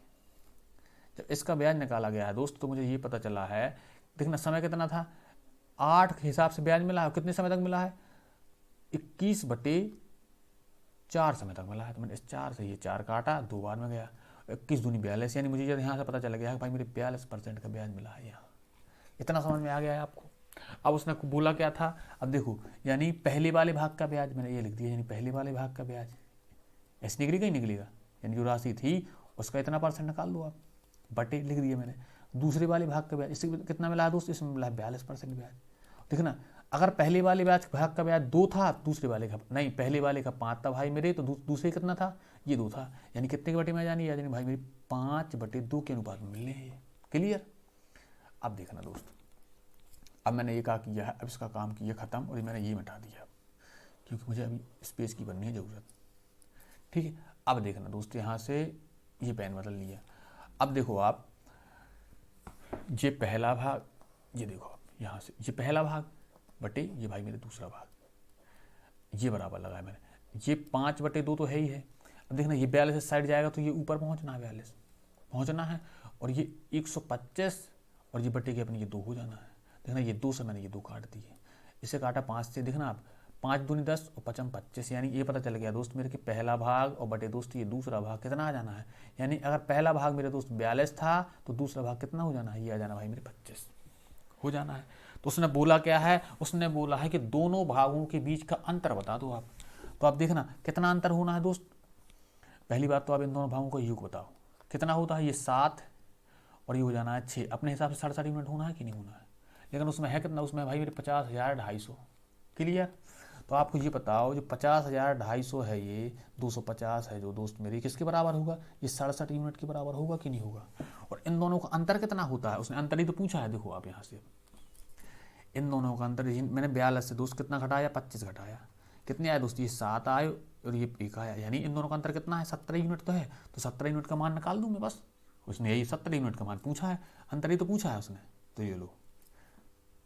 जब इसका ब्याज निकाला गया है दोस्त, तो मुझे ये पता चला है, देखना समय कितना था, 8 के हिसाब से ब्याज मिला है, कितने समय तक मिला है, 21/4 समय तक मिला है। तो मैंने इस 4 से ये 4 काटा, 2 बार में गया, 21 दूनी 42, यानी मुझे यहाँ से पता चल गया है भाई मेरे 42% का ब्याज मिला है यहाँ। इतना समझ में आ गया है आपको। अब उसने बोला क्या था, अब देखो, यानी पहले वाले भाग का ब्याज मैंने ये लिख दिया, यानी पहले वाले भाग का ब्याज ऐसे निकलेगा ही निकलेगा, यानी जो राशि थी उसका इतना % निकाल दो आप, बटे लिख दिया मैंने। दूसरे वाले भाग का ब्याज, इससे कितना मिला है दोस्त, इसमें मिला है 42% ब्याज। देखना, अगर पहले वाले भाग का ब्याज 2 था, दूसरे वाले का नहीं, पहले वाले का 5 था भाई मेरे, तो दूसरे कितना था, ये 2 था, यानी कितने के बटे में जानी, यानी भाई मेरी 5/2 के अनुपात में मिलने हैं। क्लियर। अब देखना दोस्त, अब मैंने ये कहा किया है, अब इसका काम किया खत्म, और मैंने ये मिटा दिया क्योंकि मुझे अभी स्पेस की बननी है ज़रूरत। ठीक है। अब देखना दोस्त, यहाँ से ये पेन बदल लिया। अब देखो आप, ये पहला भाग, ये देखो आप यहाँ से, ये पहला भाग बटे ये भाई मेरे दूसरा भाग। ये बराबर लगाया मैंने, ये 5/2 तो है ही है। अब देखना ये 42 इस साइड जाएगा तो ये ऊपर पहुंचना है, 42 पहुंचना है, और ये 125 और ये बटे के अपनी ये 2 हो जाना है। देखना ये 2 से मैंने ये 2 काट दिए, इसे काटा 5 से। देखना आप 5 दूनी 10 और 5 25, यानी ये पता चल गया दोस्त मेरे कि पहला भाग और बटे दोस्त ये दूसरा भाग कितना आ जाना है। यानी अगर पहला भाग मेरे दोस्त 42 था तो दूसरा भाग कितना हो जाना है, ये आ जाना भाई मेरे 25 हो जाना है। तो उसने बोला क्या है, उसने बोला है कि दोनों भागों के बीच का अंतर बता दो आप। तो आप देखना कितना अंतर होना है दोस्त। पहली बात तो आप इन दोनों भागों का योग बताओ कितना होता है, ये 7 और ये हो जाना है 6। अपने हिसाब से 67 यूनिट होना है कि नहीं होना है, लेकिन उसमें है कितना, उसमें भाई मेरे 50,250। क्लियर। तो आपको ये बताओ जो 50,250 है, ये 250 है जो दोस्त मेरी, किसके बराबर होगा, ये 67 यूनिट के बराबर होगा कि नहीं होगा। और इन दोनों का अंतर कितना होता है, उसने अंतर ही तो पूछा है। देखो आप यहाँ से इन दोनों का अंतर, मैंने 42 से दोस्त कितना घटाया, 25 घटाया, कितने आए दोस्त, ये 7 आए और ये 1 आया, यानी इन दोनों का अंतर कितना है, 17 यूनिट तो है। तो 17 यूनिट का मान निकाल दूँ मैं बस। उसने यही 17 यूनिट का मान पूछा है, अंतर ही तो पूछा है उसने। तो ये लो,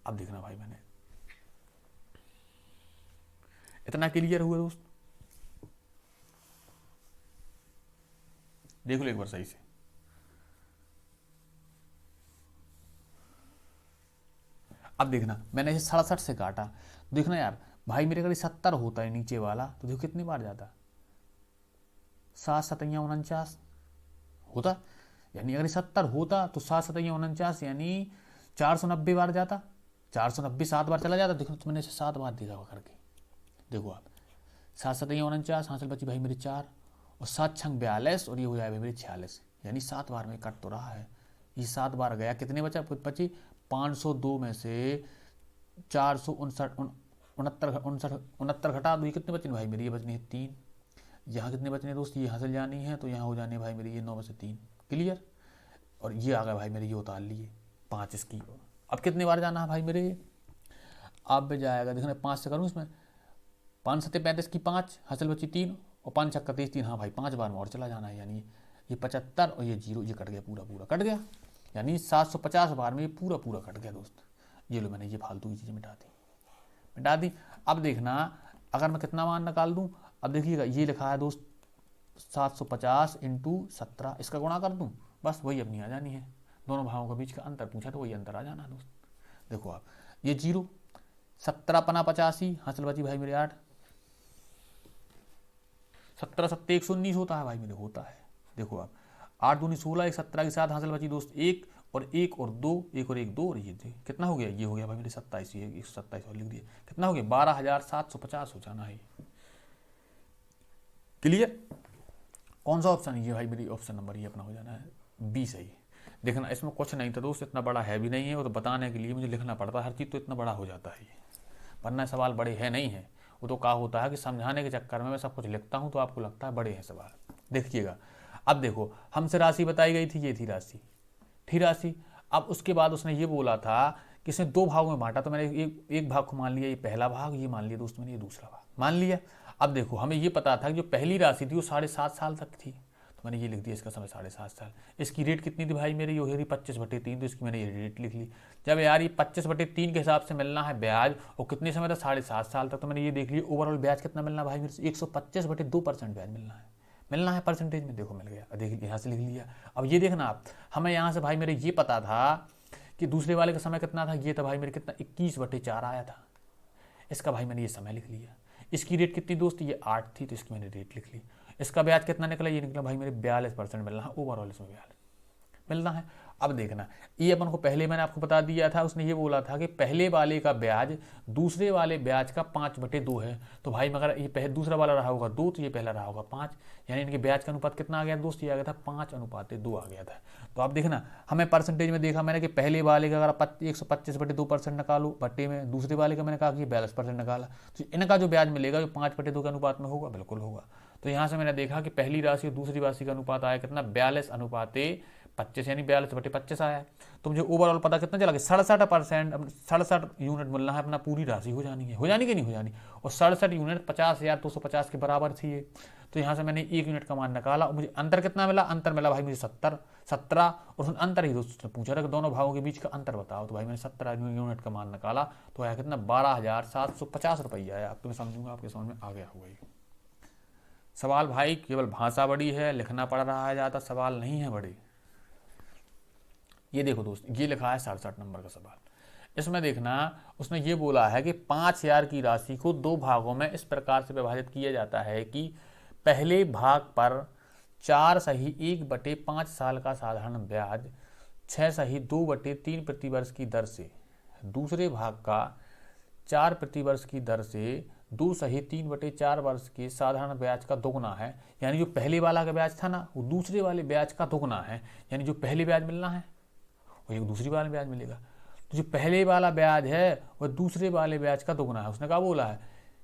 अब देखना भाई मैंने इतना क्लियर हुआ दोस्त, देख लो एक बार सही से। अब देखना मैंने इसे 67 से काटा, देखना यार भाई मेरे अगर 70 होता है नीचे वाला तो देखो कितनी बार जाता, 7 7 49 होता, यानी अगर 70 होता तो 7 7 49 यानी 490 बार जाता, 490 7 बार चला जाता। देखो तो मैंने इसे 7 बार देखा हुआ करके, देखो आप 7 7 49 हासिल बची भाई मेरी 4 और 7 छंग 42 और ये हो जाएगा मेरी 46, यानी 7 बार में कट तो रहा है। ये 7 बार गया, कितने बची 502 में से 469 घटा दो, ये कितने बचने भाई मेरी, ये बचनी है 3। यहाँ कितने बचने दोस्त, ये हासिल जानी है तो यहाँ हो जाने भाई मेरी ये 9 में से 3। क्लियर। और ये आ गया भाई मेरे, ये उतार लिए 5 इसकी। अब कितने बार जाना है भाई मेरे, अब जाएगा देखना 5 से करूँ इसमें, 5 7 35 की 5 हासिल बची 3 और 5 6 3, हाँ भाई 5 बार में और चला जाना है, यानी ये 75 और ये 0, ये कट गया, पूरा पूरा कट गया, यानी 750 बार में ये पूरा पूरा कट गया दोस्त। ये लो मैंने ये फालतू की चीज़ें मिटा दी। अब देखना अगर मैं कितना मान निकाल दूँ, अब देखिएगा ये लिखा है दोस्त 750 × 17, इसका गुणा कर दूँ बस वही अपनी आ जानी है। दोनों भागों के बीच का अंतर पूछा तो वही अंतर आ जाना दोस्त। देखो आप ये 0 17 पना 85 हासिल बची भाई मेरे 8, 17 7 119 होता है भाई मेरे, होता है। देखो आप 8 दूनी 16, 1 17 के साथ हासिल बची दोस्त 1 और 1 और 2, 1 और 1 2 और ये कितना हो गया, ये हो गया भाई मेरे 27, ये 127 और लिख दिया, कितना हो गया 12,750 हो जाना है। क्लियर। कौन सा ऑप्शन है ये भाई मेरी, ऑप्शन नंबर ये अपना हो जाना है 20 है। देखना इसमें कुछ नहीं था दोस्त, इतना बड़ा है भी नहीं है, वो तो बताने के लिए मुझे लिखना पड़ता है हर चीज़, तो इतना बड़ा हो जाता है ये, वरना सवाल बड़े है नहीं है। वो तो क्या होता है कि समझाने के चक्कर में मैं सब कुछ लिखता हूँ तो आपको लगता है बड़े हैं सवाल। देखिएगा अब देखो हमसे राशि बताई गई थी, ये थी राशि, थी राशि। अब उसके बाद उसने ये बोला था कि इसने 2 भागों में बांटा, तो मैंने एक भाग को मान लिया ये पहला भाग, ये मान लिया दोस्त मैंने ये दूसरा भाग मान लिया। अब देखो हमें ये पता था कि जो पहली राशि थी वो 7.5 साल तक थी, तो मैंने ये लिख दिया इसका समय 7.5 साल। इसकी रेट कितनी थी भाई मेरी, ये हो रही 25/3, तो इसकी मैंने ये रेट लिख ली। जब यार ये 25/3 के हिसाब से मिलना है ब्याज और कितने समय तक 7.5 साल तक, तो मैंने ये देख लिया ओवरऑल ब्याज कितना मिलना भाई मेरे 125/2% ब्याज मिलना है परसेंटेज में। देखो मिल गया, देख यहाँ से लिख लिया। अब ये देखना आप, हमें यहाँ से भाई मेरे ये पता था कि दूसरे वाले का समय कितना था, ये था भाई मेरे कितना 21/4 आया था, इसका भाई मैंने ये समय लिख लिया। इसकी रेट कितनी दोस्त, ये 8 थी, तो इसकी मैंने रेट लिख ली। इसका ब्याज कितना निकला, ये निकला भाई मेरे 42% मिलना है, ओवरऑल इसमें ब्याज मिलना है। अब देखना ये अपन को पहले मैंने आपको बता दिया था, उसने ये बोला था कि पहले वाले का ब्याज दूसरे वाले ब्याज का 5/2 है, तो भाई मगर ये दूसरा वाला रहा होगा 2 तो ये पहला रहा होगा 5, यानी इनके ब्याज का अनुपात कितना आ गया दोस्त, ये आ गया था 5:2 आ गया था। तो आप देखना हमें परसेंटेज में देखा मैंने कि पहले वाले का अगर 125/2% निकालो बट्टे में, दूसरे वाले का मैंने कहा कि 42% निकाला, तो इनका जो ब्याज मिलेगा जो 5/2 के अनुपात में होगा, बिल्कुल होगा। तो यहाँ से मैंने देखा कि पहली राशि और दूसरी राशि का अनुपात आया कितना 42:25, यानी 42/25 आया है। तो मुझे ओवरऑल पता कितना चला कि 67%, 67 यूनिट मिलना है, अपना पूरी राशि हो जानी है, हो जानी कि नहीं हो जानी। और 67 यूनिट 50,250 के बराबर थी ये। तो यहाँ से मैंने 1 यूनिट का मान निकाला और मुझे अंतर कितना मिला, अंतर मिला भाई मुझे 70, 17 और उसने अंतर ही दोस्तों पूछा था कि दोनों भागों के बीच का अंतर बताओ, तो भाई मैंने 17 यूनिट का मान निकाला तो आया कितना 12,750 रुपये आया। अब तो मैं समझूंगा आपके समझ में आ गया होगा ये सवाल। भाई केवल भाषा बड़ी है, लिखना पड़ रहा है ज़्यादा, सवाल नहीं है बड़े। ये देखो दोस्त, ये लिखा है 67 नंबर का सवाल। इसमें देखना उसने ये बोला है कि 5,000 की राशि को दो भागों में इस प्रकार से विभाजित किया जाता है कि पहले भाग पर 4/1/5 साल का साधारण ब्याज 6/2/3 प्रतिवर्ष की दर से, दूसरे भाग का 4 प्रतिवर्ष की दर से 2/3/4 वर्ष के साधारण ब्याज का दोगुना है। यानी जो पहले वाला का ब्याज था ना वो दूसरे वाले ब्याज का दोगुना है। यानी जो पहले ब्याज मिलना है वो एक दूसरी वाले ब्याज मिलेगा। तो जो पहले वाला ब्याज है वह दूसरे वाले ब्याज का दोगुना है। उसने क्या बोला है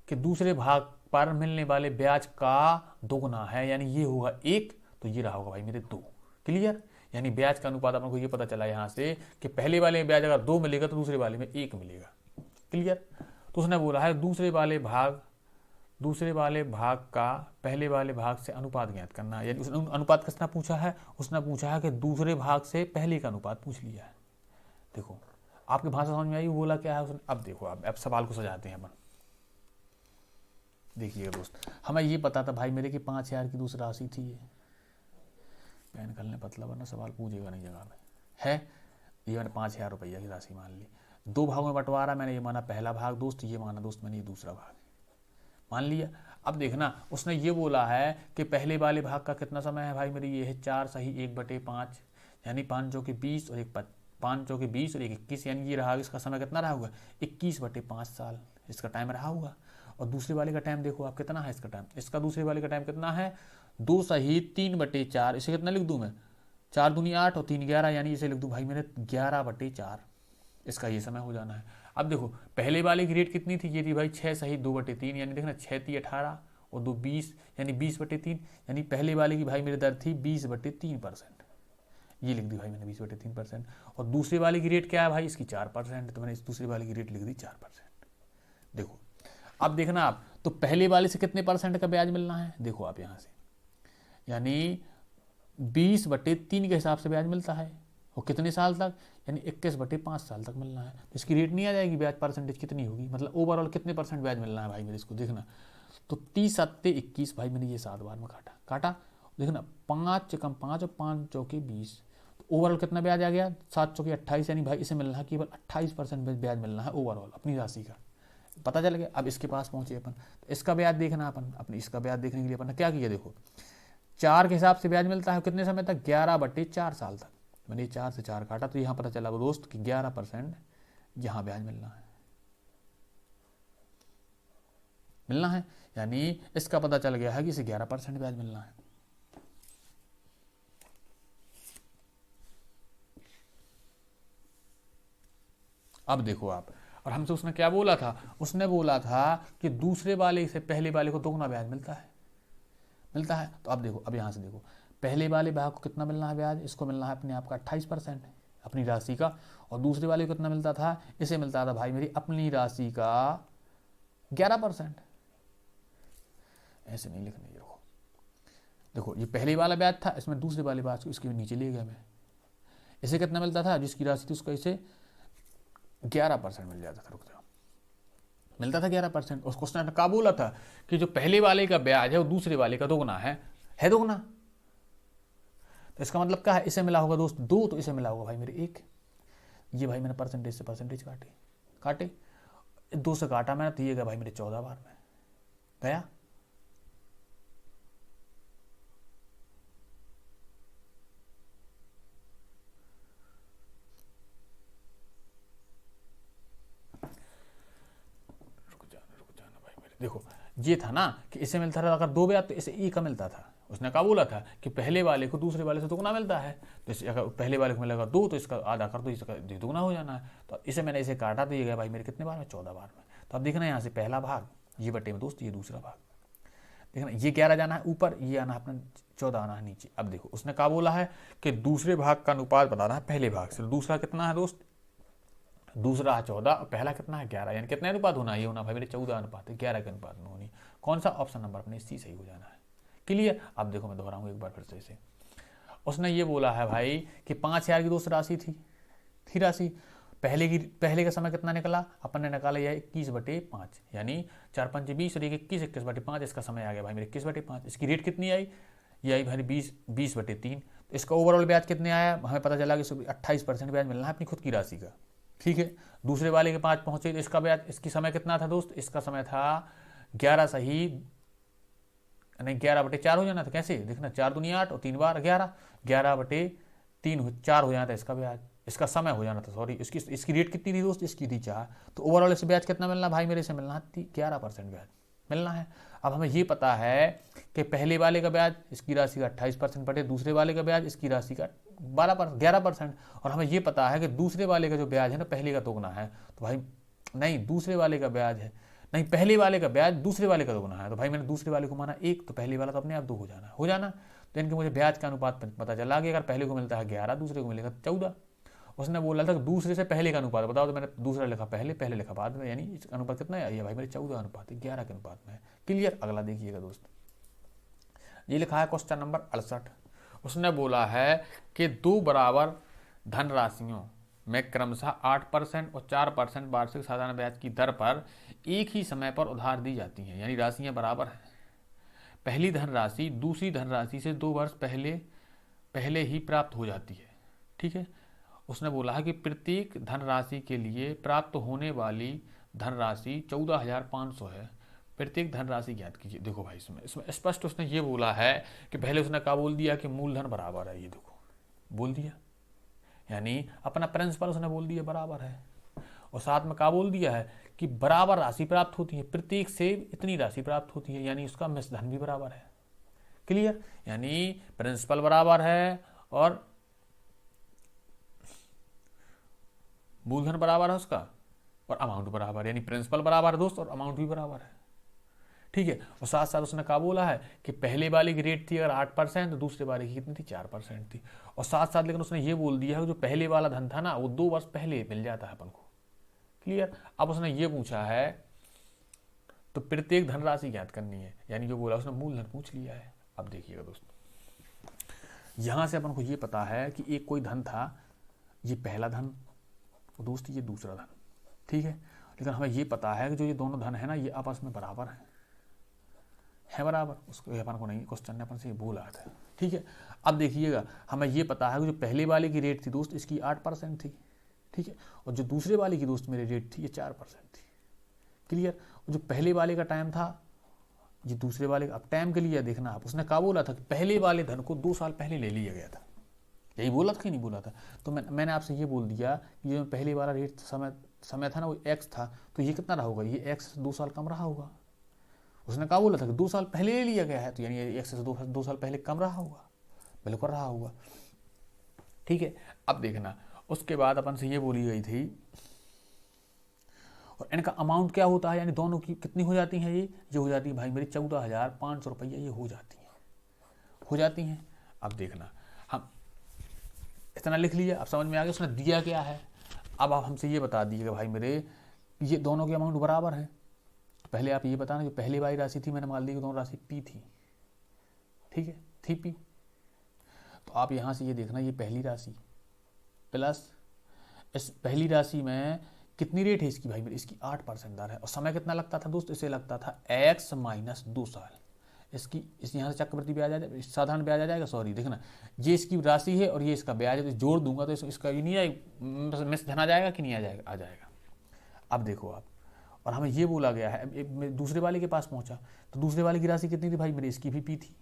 कि दूसरे भाग पर मिलने वाले ब्याज का दोगुना है, यानी ये होगा 1 तो ये रहा होगा भाई मेरे 2। क्लियर? यानी ब्याज का अनुपात अपन को ये पता चला यहाँ से कि पहले वाले में ब्याज अगर 2 मिलेगा तो दूसरे वाले में 1 मिलेगा। क्लियर? तो उसने बोला है दूसरे वाले भाग का पहले वाले भाग से अनुपात ज्ञात करना है। यानी उसने अनुपात कितना पूछा है? उसने पूछा है कि दूसरे भाग से पहले का अनुपात पूछ लिया है। देखो आपकी भाषा समझ में आई, वो बोला क्या है उसने। अब देखो अब सवाल को सजाते हैं अपन। देखिएगा दोस्त, हमें ये पता था भाई मेरे कि 5,000 की दूसरी राशि थी। ये पेन कर लें पतला वरना सवाल पूछेगा नहीं जगह में है। ये मैंने 5,000 रुपया की राशि मान ली, दो भागों में बंटवारा, मैंने ये माना पहला भाग दोस्त, ये माना दोस्त मैंने ये दूसरा भाग मान लिया। अब देखना उसने ये बोला है कि पहले वाले भाग का कितना समय है भाई मेरी, ये है 4/1/5 यानी 5 चौके 20 और 5 चौके 20 और 21, यानी ये रहा इसका समय कितना रहा होगा 21/5 साल इसका टाइम रहा होगा। और दूसरे वाले का टाइम देखो आप कितना है इसका टाइम, इसका दूसरे वाले का टाइम कितना है 2/3/4। इसे कितना लिख दूं मैं 4 दूनी 8 और 3 11, यानी इसे लिख दूं भाई मेरे 11/4 इसका ये समय हो जाना है। अब देखो पहले वाले की रेट कितनी थी, ये थी भाई 6/2/3, यानी देखना 6×3 = 18 और 2 20 यानी 20/3, यानी पहले वाले की भाई मेरी दर थी 20/3%। ये लिख दी भाई मैंने 20/3%। और दूसरे वाले की रेट क्या है भाई इसकी 4%, तो मैंने इस दूसरे वाले की रेट लिख दी 4%। देखो अब देखना आप तो पहले वाले से कितने परसेंट का ब्याज मिलना है, देखो आप यहाँ से, यानी 20/3 के हिसाब से ब्याज मिलता है। और कितने साल तक, यानी 21/5 साल तक मिलना है। तो इसकी रेट नहीं आ जाएगी, ब्याज परसेंटेज कितनी होगी, मतलब ओवरऑल कितने परसेंट ब्याज मिलना है भाई मेरे, इसको देखना। तो 30/7 = 21 भाई मैंने ये 7 बार में काटा देखना 5 × 5 और 5 चौके 20, तो ओवरऑल कितना ब्याज आ गया 7 चौके 28, यानी भाई इसे मिलना है केवल 28% ब्याज मिलना है ओवरऑल अपनी राशि का। पता चल गया। अब इसके पास पहुंचे अपन, तो इसका ब्याज देखना अपन, अपने इसका ब्याज देखने के लिए अपन ने क्या किया, देखो 4 के हिसाब से ब्याज मिलता है कितने समय तक 11/4 साल तक। मैंने 4 से 4 काटा तो यहाँ पता चला वो दोस्त कि 11% यहाँ ब्याज मिलना है, यानी इसका पता चल गया है कि इसे 11% ब्याज मिलना है। अब देखो आप, और हमसे उसने क्या बोला था, उसने बोला था कि दूसरे वाले से पहले वाले को दोगुना ब्याज मिलता है। तो अब देखो, अब यहाँ से देखो पहले वाले भाग को कितना मिलना है ब्याज, इसको मिलना है अपने आप का 28% अपनी राशि का। और दूसरे वाले को कितना मिलता था, इसे मिलता था भाई मेरी अपनी राशि का 11%। ऐसे नहीं लिखना, ये देखो ये पहले वाला ब्याज था, इसमें दूसरे वाले ब्याज को इसके नीचे ले गया मैं। इसे कितना मिलता था, जिसकी राशि थी उसको इसे 11% मिल जाता था। रुक जाओ, मिलता था 11%। उस क्वेश्चन ने क्या बोला था कि जो पहले वाले का ब्याज है वो दूसरे वाले का दोगुना है दोगुना। तो इसका मतलब क्या है, इसे मिला होगा दोस्त 2, तो इसे मिला होगा भाई मेरे 1। ये भाई मैंने परसेंटेज से परसेंटेज काटे 2 से काटा मैंने, तो ये गया भाई मेरे 14 बार में गया। रुक जाना भाई मेरे, देखो ये था ना कि इसे मिलता था अगर 2 ब्याज तो इसे E का मिलता था। उसने क्या बोला था कि पहले वाले को दूसरे वाले से दोगुना मिलता है, तो इसे अगर पहले वाले को मिलेगा 2 तो इसका आधा कर दो, इसका दोगुना हो जाना है। तो इसे मैंने इसे काटा तो ये गया भाई मेरे कितने बार में 14 बार में। तो अब देखना यहाँ से पहला भाग ये बटे में दोस्त, ये दूसरा भाग देखना, ये 11 जाना है ऊपर, ये आना है अपना 14 आना है नीचे। अब देखो उसने क्या बोला है कि दूसरे भाग का अनुपात बताना है पहले भाग से। दूसरा कितना है दोस्त, दूसरा है 14 और पहला कितना है 11, यानी कितने अनुपात होना है, ये होना भाई मेरे 14 अनुपात है 11 के अनुपात में होनी। कौन सा ऑप्शन नंबर अपने सी सही हो जाना है। क्लियर? अब देखो मैं दोहराऊंगा एक बार फिर से इसे। उसने ये बोला है भाई कि 5,000 की दोस्त राशि थी राशि। पहले का समय कितना निकला, अपन ने निकाला यह 21/5, यानी 4×5 = 20 और 21 21/5, इसका समय आ गया भाई मेरे 21/5। इसकी रेट कितनी आई, ये आई भाई 20/3। तो इसका ओवरऑल ब्याज कितने आया, हमें पता चला कि 28% ब्याज मिलना है अपनी खुद की राशि का। ठीक है, दूसरे वाले के 5 पहुंचे तो इसका ब्याज, इसकी समय कितना था दोस्त, इसका समय था 11 सही नहीं 11/4 हो जाना था। कैसे देखना, 4 दूनी 8 और 3 बार 11, 11/3 4 हो जाना था इसका ब्याज, इसका समय हो जाना था, सॉरी। इसकी रेट कितनी थी दोस्त, इसकी थी 4। तो ओवरऑल इसे ब्याज कितना मिलना भाई मेरे से, मिलना है 11% ब्याज मिलना है। अब हमें ये पता है कि पहले वाले का ब्याज इसकी राशि का 28% बटे दूसरे वाले का ब्याज इसकी राशि का 11% और हमें ये पता है कि दूसरे वाले का जो ब्याज है ना पहले का दोगुना है। तो भाई नहीं, दूसरे वाले का ब्याज है नहीं, पहले वाले का ब्याज दूसरे वाले का दोगुना है। तो भाई मैंने दूसरे वाले को माना 1, तो पहले वाला तो अपने आप 2 हो जाना। तो इनके मुझे ब्याज का अनुपात पता चला कि अगर पहले को मिलता है 11, दूसरे को मिलेगा 14। उसने बोला था कि दूसरे से पहले का अनुपात बताओ, तो मैंने दूसरा लिखा पहले लिखा बाद में, यानी इसका अनुपात कितना है, ये भाई मेरे 14 अनुपात 11 के अनुपात में है। क्लियर। अगला देखिएगा दोस्त, ये लिखा है क्वेश्चन नंबर 68। उसने बोला है कि 2 बराबर धनराशियों में क्रमशः 8% और 4% वार्षिक साधारण ब्याज की दर पर एक ही समय पर उधार दी जाती हैं, यानी राशियां बराबर हैं। पहली धनराशि दूसरी धनराशि से 2 वर्ष पहले ही प्राप्त हो जाती है। ठीक है, उसने बोला है कि प्रत्येक धनराशि के लिए प्राप्त होने वाली धनराशि 14,500 है। प्रत्येक धनराशि ज्ञात कीजिए। देखो भाई इसमें स्पष्ट उसने ये बोला है कि पहले उसने क्या बोल दिया कि मूलधन बराबर है, ये देखो बोल दिया, यानी अपना प्रिंसिपल उसने बोल दिया बराबर है, और साथ में क्या बोल दिया है कि बराबर राशि प्राप्त होती है, प्रत्येक से इतनी राशि प्राप्त होती है, यानी उसका मिश्र धन भी बराबर है। क्लियर, यानी प्रिंसिपल बराबर है और मूलधन बराबर है उसका, और अमाउंट बराबर, यानी प्रिंसिपल बराबर है दोस्त और अमाउंट भी बराबर है। ठीक है, और साथ साथ उसने कहा बोला है कि पहले वाले की रेट थी अगर 8%, तो दूसरे वाले की कितनी थी 4% थी। और साथ साथ लेकिन उसने ये बोल दिया है कि जो पहले वाला धन था ना वो 2 वर्ष पहले मिल जाता है अपन को। क्लियर। अब उसने ये पूछा है तो प्रत्येक धनराशि ज्ञात करनी है, यानी जो बोला उसने मूलधन पूछ लिया है। अब देखिएगा दोस्तों, यहां से अपन को ये पता है कि एक कोई धन था, ये पहला धन और दोस्त ये दूसरा धन। ठीक है, लेकिन हमें ये पता है कि जो ये दोनों धन है ना ये आपस में बराबर है बराबर, उसको अपन को नहीं, क्वेश्चन ने अपन से ये बोला था। ठीक है, अब देखिएगा हमें ये पता है कि जो पहले वाले की रेट थी दोस्त इसकी 8% थी। ठीक है, और जो दूसरे वाले की दोस्त मेरी रेट थी ये 4% थी। क्लियर। और जो पहले वाले का टाइम था ये दूसरे वाले का, अब टाइम के लिए देखना आप, उसने क्या बोला था कि पहले वाले धन को 2 साल पहले ले लिया गया था, यही बोला था कि नहीं बोला था। तो मैंने आपसे ये बोल दिया कि जो पहले वाला रेट समय था ना वो x था, तो ये कितना रहा होगा, ये x से 2 साल कम रहा होगा। उसने कहा बोला था कि 2 साल पहले ले लिया गया है, तो यानी x से 2 साल पहले कम रहा होगा, बिल्कुल रहा होगा। ठीक है, अब देखना उसके बाद अपन से ये बोली गई थी, और इनका अमाउंट क्या होता है, यानी दोनों की कितनी हो जाती है, ये हो जाती है भाई मेरी 14,500 रुपये, ये हो जाती हैं। अब देखना हम इतना लिख लिया, अब समझ में आ गया उसने दिया क्या है। अब आप हमसे ये बता दीजिएगा भाई मेरे ये दोनों के अमाउंट बराबर हैं। तो पहले आप ये बताना जो पहले वाली राशि थी मैंने मान ली कि दोनों राशि पी थी। ठीक है, थी पी, तो आप यहाँ से ये देखना ये पहली राशि प्लस इस पहली राशि में कितनी रेट है इसकी भाई मेरी, इसकी 8% दर है, और समय कितना लगता था दोस्त, इसे लगता था x - 2 साल। इस यहाँ से चक्रवृद्धि ब्याज आ जाएगा, साधारण ब्याज आ जाएगा, सॉरी देखना ये इसकी राशि है और ये इसका ब्याज है, तो जोड़ दूंगा तो इसका ये नहीं आएगा, मिस धन आ जाएगा कि नहीं आ जाएगा, आ जाएगा। अब देखो आप, और हमें ये बोला गया है दूसरे वाले के पास पहुंचा, तो दूसरे वाले की राशि कितनी थी भाई मेरी, इसकी भी पी थी।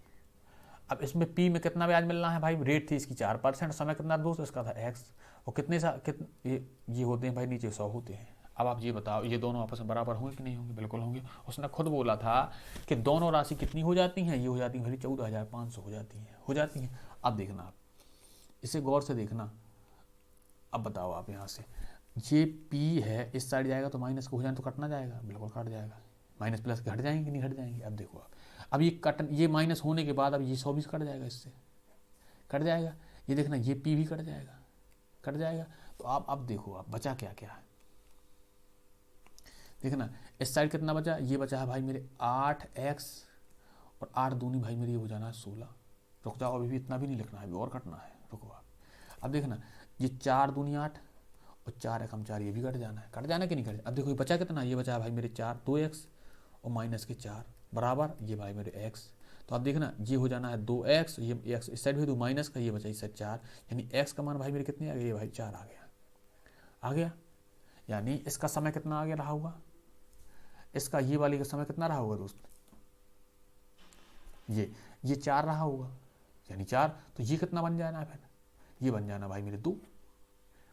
अब इसमें पी में कितना ब्याज मिलना है भाई, रेट थी इसकी 4%, समय कितना दोस्त इसका था x, और कितने ये होते हैं भाई नीचे 100 होते हैं। अब आप ये बताओ ये दोनों आपस में बराबर होंगे कि नहीं होंगे, बिल्कुल होंगे। उसने खुद बोला था कि दोनों राशि कितनी हो जाती हैं, ये हो जाती है भाई 14,500 हो जाती हैं। अब देखना आप इसे गौर से देखना, अब बताओ आप यहाँ से ये पी है इस साइड जाएगा तो माइनस को हो जाए तो कटना जाएगा, बिल्कुल कट जाएगा, माइनस प्लस घट जाएंगे कि नहीं घट जाएंगे। अब देखो आप, अब ये माइनस होने के बाद अब ये 100 भी कट जाएगा, इससे कट जाएगा, ये देखना ये पी भी कट जाएगा। तो आप अब देखो आप बचा क्या क्या है, देखना इस साइड कितना बचा, ये बचा है भाई मेरे 8x और 8 दूनी भाई मेरी हो जाना है 16। रुक जाओ, अभी भी इतना भी नहीं लिखना है, अभी और कटना है, रुको आप। अब देखना, ये 4 दूनी 8 और 4 एकम 4, ये भी कट जाना है, कट जाना कि नहीं कट। अब देखो ये बचा कितना, ये बचा भाई मेरे 4, 2x और माइनस के 4 बराबर ये भाई मेरे x। तो आप देखना ये हो जाना है 2x, ये x इस साइड भी 2 माइनस का, ये बचा इस साइड 4, यानी x का मान भाई मेरे कितने आ गए, ये भाई 4 आ गया, आ गया। यानी इसका समय कितना आ गया रहा होगा, इसका ये वाली का समय कितना रहा होगा दोस्त, ये 4 रहा होगा, यानी 4। तो ये कितना बन जाना है फिर, ये बन जाना भाई मेरे 2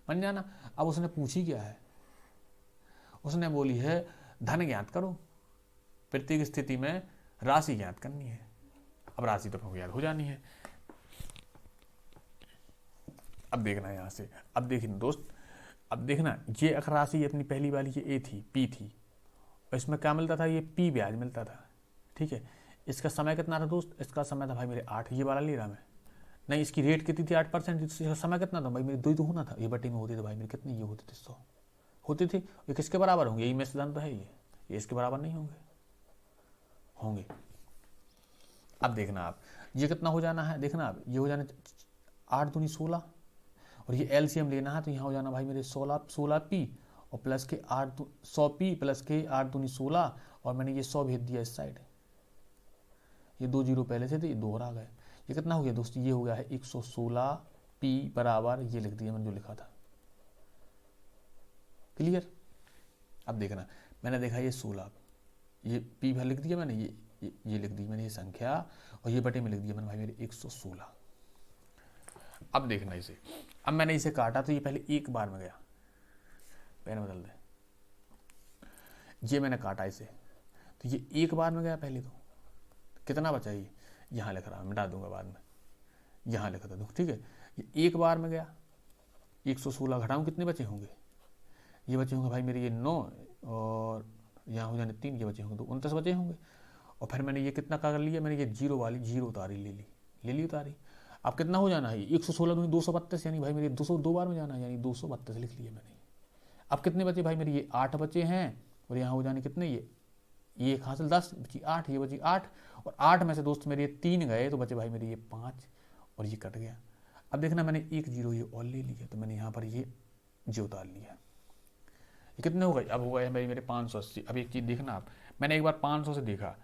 बन जाना। अब उसने पूछी क्या है, उसने बोली है धन ज्ञात करो, प्रत्येक स्थिति में राशि ज्ञात करनी है। अब राशि तो आपको याद हो जानी है। अब देखना यहां से, अब देखिए दोस्त, अब देखना ये एक राशि अपनी पहली वाली ये ए थी, पी थी, और इसमें क्या मिलता था, ये पी ब्याज मिलता था, ठीक है। इसका समय कितना था दोस्त, इसका समय था भाई मेरे 8, ये वाला ले रहा मैं, नहीं इसकी रेट कितनी थी 8%, इसका समय कितना था भाई मेरे 2 ही तो होना था, ये बटे में होती थी भाई मेरे कितनी, ये होती थी 100 होती थी। ये किसके बराबर होंगे, यही में सिद्धांत तो है ये इसके बराबर नहीं होंगे, होंगे। अब देखना आप ये कितना हो जाना है, देखना आप ये हो जाना 8 दूनी 16, और ये एलसीएम लेना है तो यहाँ हो जाना भाई मेरे 16 पी और प्लस के 100 पी प्लस के 8 दूनी 16, और मैंने ये 100 भेज दिया इस साइड, ये 2 जीरो पहले से थे, ये 2 और आ गए। ये कितना हो गया दोस्त, ये हो गया है 116 पी बराबर, ये लिख दिया मैंने जो लिखा था, क्लियर। अब देखना मैंने देखा ये 16, ये पी भर लिख दिया मैंने, ये लिख दी मैंने ये संख्या, और ये बटे में लिख दिया मैंने भाई मेरे 116। अब देखना इसे, अब मैंने इसे काटा तो ये पहले एक बार में गया, पेन बदल दे, ये मैंने काटा इसे तो ये एक बार में गया पहले, तो कितना बचा, ये यहाँ लिख रहा, मिटा दूंगा बाद में, यहाँ लिख दूँ, ठीक है। ये एक बार में गया, 116 घटाऊँ कितने बचे होंगे, ये बचे होंगे भाई मेरे ये 9, और यहाँ हो जाने 3, ये बचे होंगे 2, 29 बचे होंगे। और फिर मैंने ये कितना कर लिया, मैंने ये जीरो वाली जीरो उतारी, ले ली उतारी। अब कितना हो जाना है, 116 दूनी 232, यानी भाई मेरे 202 बार में जाना है, यानी 232 लिख लिया मैंने। अब कितने बचे भाई मेरे, ये 8 बचे हैं, और यहाँ हो जाने कितने, ये एक हासिल 10 बची 8, ये बची 8, और 8 में से दोस्त मेरे ये 3 गए तो बचे भाई मेरे ये 5, और ये कट गया। अब देखना मैंने 1 जीरो ये और ले लिया, तो मैंने यहाँ पर ये जी उतार लिया, ये कितने हो गए, अब हो गए भाई मेरे 580। अब एक चीज़ देखना आप, मैंने एक बार 500 से देखा,